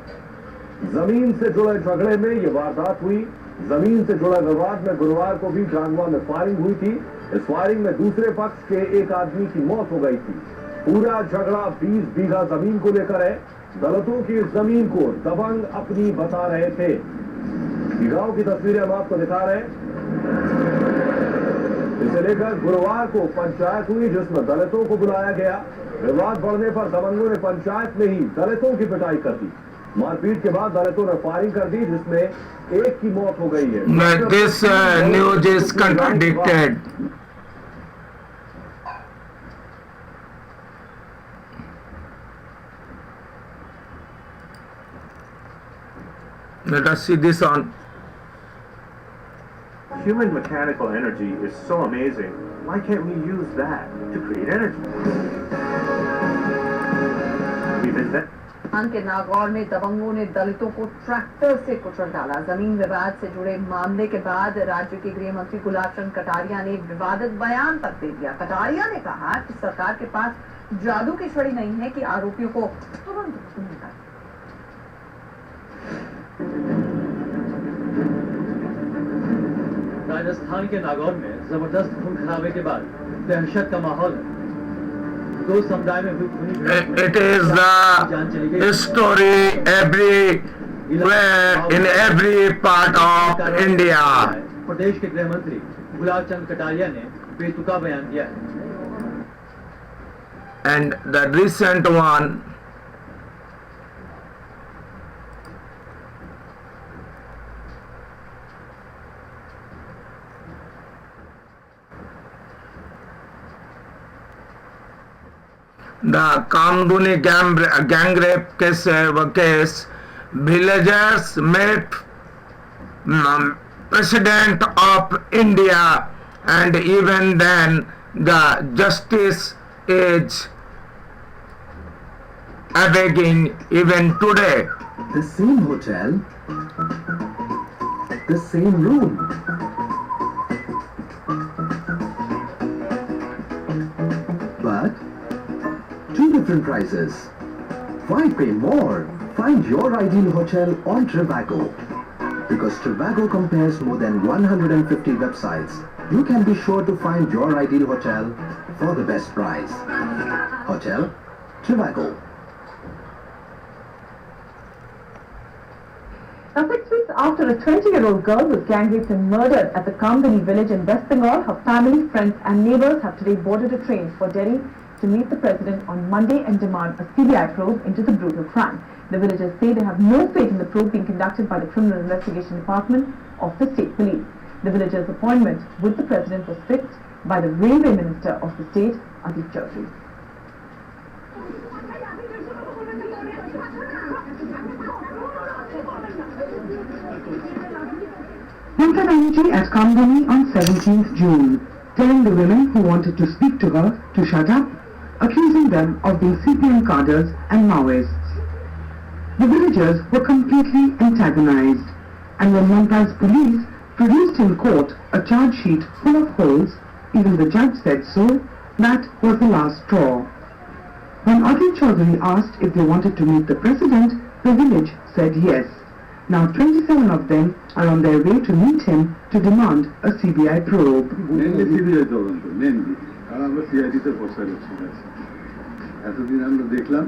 जमीन से जुड़े झगड़े में ये वारदात हुई। जमीन से जुड़े विवाद में गुरुवार को भी जांगवा में फायरिंग हुई थी। इस फायरिंग में दूसरे पक्ष के एक आदमी की मौत हो गई थी। पूरा झगड़ा 20 बीघा जमीन को लेकर है। दलितों की इस जमीन को दबंग अपनी बता रहे थे। गांव की तस्वीरें हम आपको दिखा रहे हैं। इसे लेकर गुरुवार को पंचायत हुई जिसमें दलितों को बुलाया गया। विवाद बढ़ने पर दबंगों ने पंचायत में ही दलितों की पिटाई कर दी। मारपीट के बाद दलितों ने फायरिंग कर दी जिसमें एक की मौत हो गई है। This news is contradicted. Let us see this on. Human mechanical energy is so amazing. Why can't we use that to create energy? We've invented. के नागौर में दबंगों ने दलितों को ट्रैक्टर से कुचल डाला। जमीन विवाद से जुड़े मामले के बाद राज्य के गृह मंत्री गुलाब चंद कटारिया ने विवादित बयान तक दे दिया। कटारिया ने कहा कि सरकार के पास जादू की छड़ी नहीं है कि आरोपियों को तुरंत निकाले। राजस्थान के नागौर में जबरदस्त खून खराबे के बाद दहशत का माहौल है। दो समुदाय में हुई खूनी It is the story everywhere in every part of India. प्रदेश के गृह मंत्री गुलाब चंद कटारिया ने बेतुका बयान दिया है। And the recent one the Kamduni gang rape case, villagers met President of India, and even then the justice is awaiting even today. The same hotel, the same room. But two different prices. Why pay more? Find your ideal hotel on Trivago. Because Trivago compares more than 150 websites, you can be sure to find your ideal hotel for the best price. Hotel Trivago. Now, 6 weeks after a 20-year-old girl was gang raped and murdered at the Kamdani village in West Bengal, her family, friends and neighbors have today boarded a train for Delhi to meet the president on Monday and demand a CBI probe into the brutal crime. The villagers say they have no faith in the probe being conducted by the Criminal Investigation Department of the state police. The villagers' appointment with the president was fixed by the Railway Minister of the state, Adit Chaudhary. Mamata Banerjee at Kamdani on 17th June, telling the women who wanted to speak to her to shut up, accusing them of being CPM cadres and Maoists. The villagers were completely antagonized, and when Mamata's police produced in court a charge sheet full of holes, even the judge said so, that was the last straw. When Adit Chaudhary asked if they wanted to meet the president, the village said yes. Now 27 of them are on their way to meet him to demand a CBI probe. Mainly CBI তদন্ত, mainly. আর আমরা CID তে ভরসা করছি না। এতদিন আমরা দেখলাম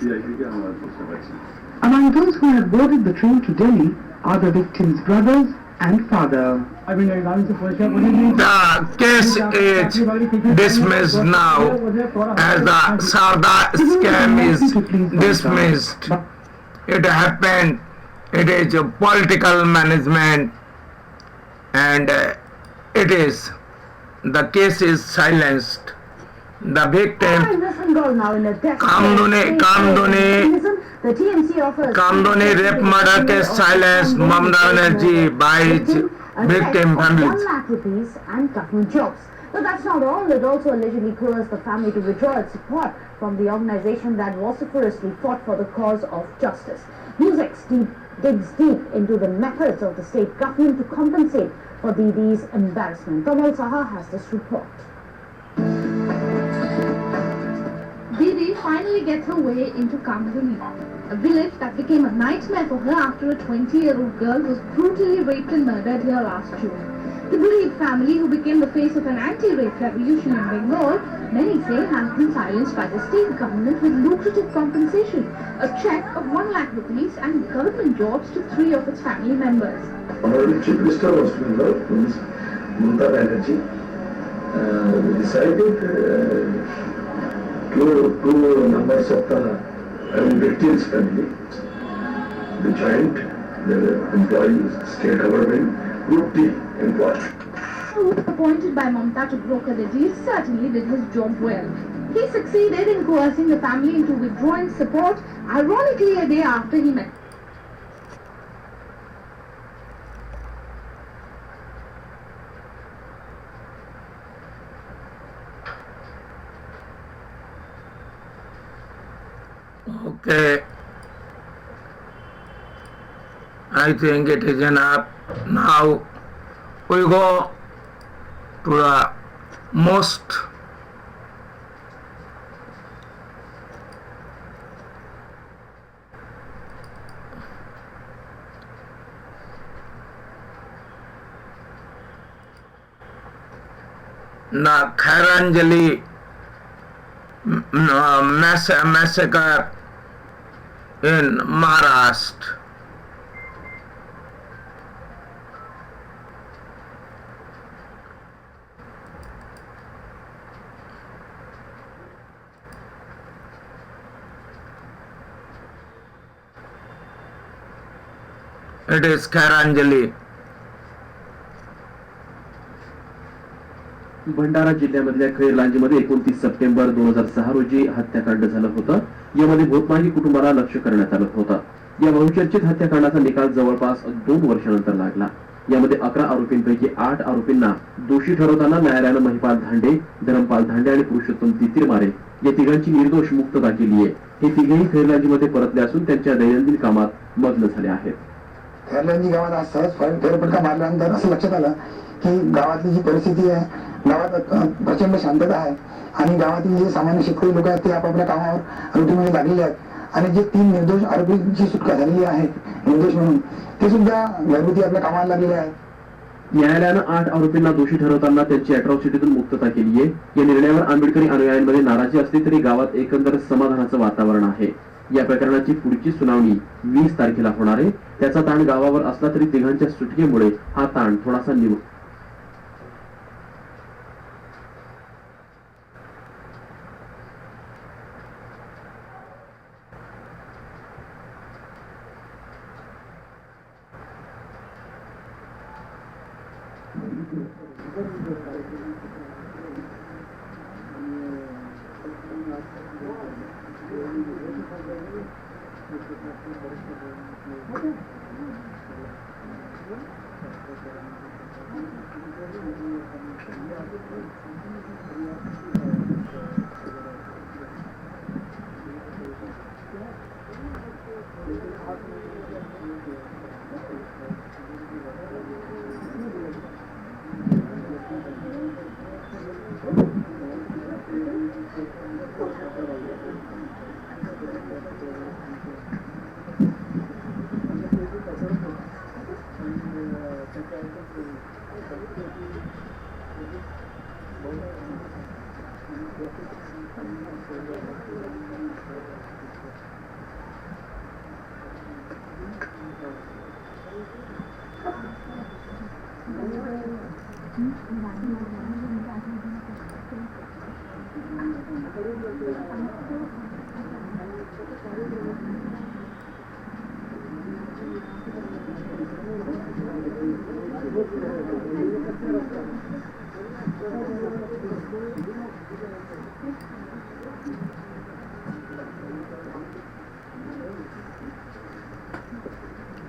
CID কে আমরা ভরসা পাচ্ছি। Among those who have boarded the train to Delhi are the victims' brothers and father. The case is dismissed now as the Sarda scam is dismissed. It happened. It is a political management, and it is. The case is silenced. The victim, Kamduni rape murder case silenced. Mamata Banerjee by his victim families. 1 lakh rupees and government jobs. But that's not all. It also allegedly coerced the family to withdraw its support from the organization that vociferously fought for the cause of justice. Newsx digs deep into the methods of the state government to compensate for Didi's embarrassment. Kamal Saha has this report. Didi finally gets her way into Kamdani, a village that became a nightmare for her after a 20-year-old girl was brutally raped and murdered here last June. The bereaved family, who became the face of an anti-rape revolution in Bengal, many say has been silenced by the state government with lucrative compensation, a cheque of 1 lakh rupees and government jobs to 3 of its family members. Honorable Chief Minister of Bengal, Ms. Mamata Banerjee, we decided two members of the victims' family, the joint, the employees, state government, group D employees. Appointed by Mamta to broker the deal certainly did his job well. He succeeded in coercing the family into withdrawing support, ironically a day after he met. Okay, I think it is enough. Now we go to the most the Khairanjali massacre in Maharashtra. It is Khairanjali. Bhandara जिल्ह्यामधल्या खैरलांजीमध्ये 29 September 2006 रोजी हत्याकांड झालं होतं. यामध्ये भोतमागी कुटुंबाला लक्ष्य करण्यात आलं होतं. या बहुचर्चित हत्याकांडाचा निकाल जवळपास 2 वर्षानंतर लागला. यामध्ये 11 आरोपींपैकी 8 आरोपींना दोषी ठरवताना न्यायालयानं महिपाल धांडे, धरमपाल धांडे आणि पुरुषोत्तम तितीरमारे या तिघांची निर्दोष मुक्तता केली आहे. हे तिघेही खैरलांजीमध्ये परतले असून त्यांच्या दैनंदिन कामात मग्न झाले आहेत. खैरलांजी गावात आज सहज फेरफटका मारल्यानंतर असं लक्षात आलं की गावातली जी परिस्थिती आहे, गावात प्रचंड शांतता आहे आणि गावातील जे सामान्य शेतकरी लोक आहेत ते आपापल्या कामावर रुटीनमध्ये लागलेले आहेत आणि जे 3 निर्दोष आरोपींची सुटका झालेली आहे निर्दोष म्हणून ते सुद्धा घरगुती आपल्या कामाला लागलेले आहेत. न्यायालयानं 8 आरोपींना दोषी ठरवताना त्यांची अॅट्रॉसिटीतून मुक्तता केली आहे. या निर्णयावर आंबेडकरी अनुयायांमध्ये नाराजी असली तरी गावात एकंदर समाधानाचं वातावरण आहे. या प्रकरणाची पुढची सुनावणी 20 तारखेला होणार आहे. त्याचा ताण गावावर असला तरी तिघांच्या सुटकेमुळे हा ताण थोडासा निवळ.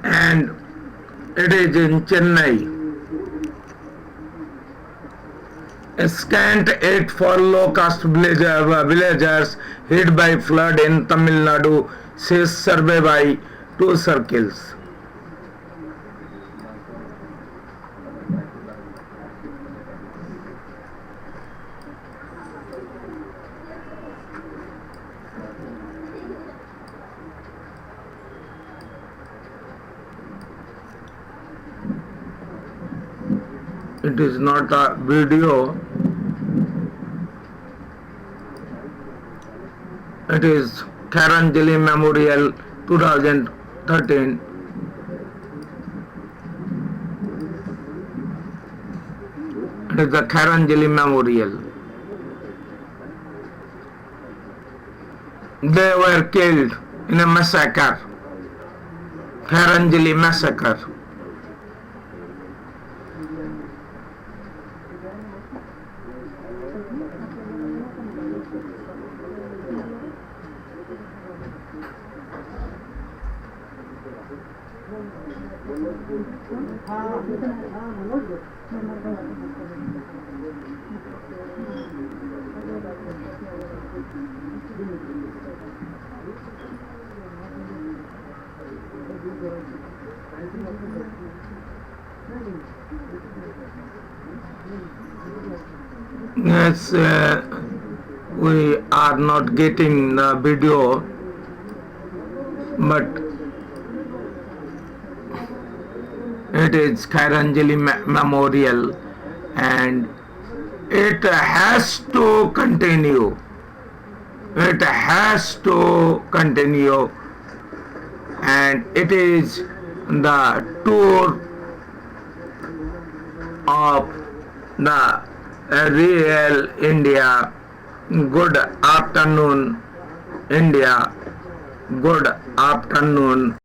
And it is in Chennai. A scant 8 for low-caste villagers hit by flood in Tamil Nadu says survey by 2 circles. It is not a video. It is Khairanjali Memorial 2013. It is the Kharanjali Memorial. They were killed in a massacre, Kharanjali massacre. Yes, we are not getting the video, but it is Kharanjali Memorial and it has to continue. It has to continue, and it is the tour of the real India. Good afternoon, India. Good afternoon.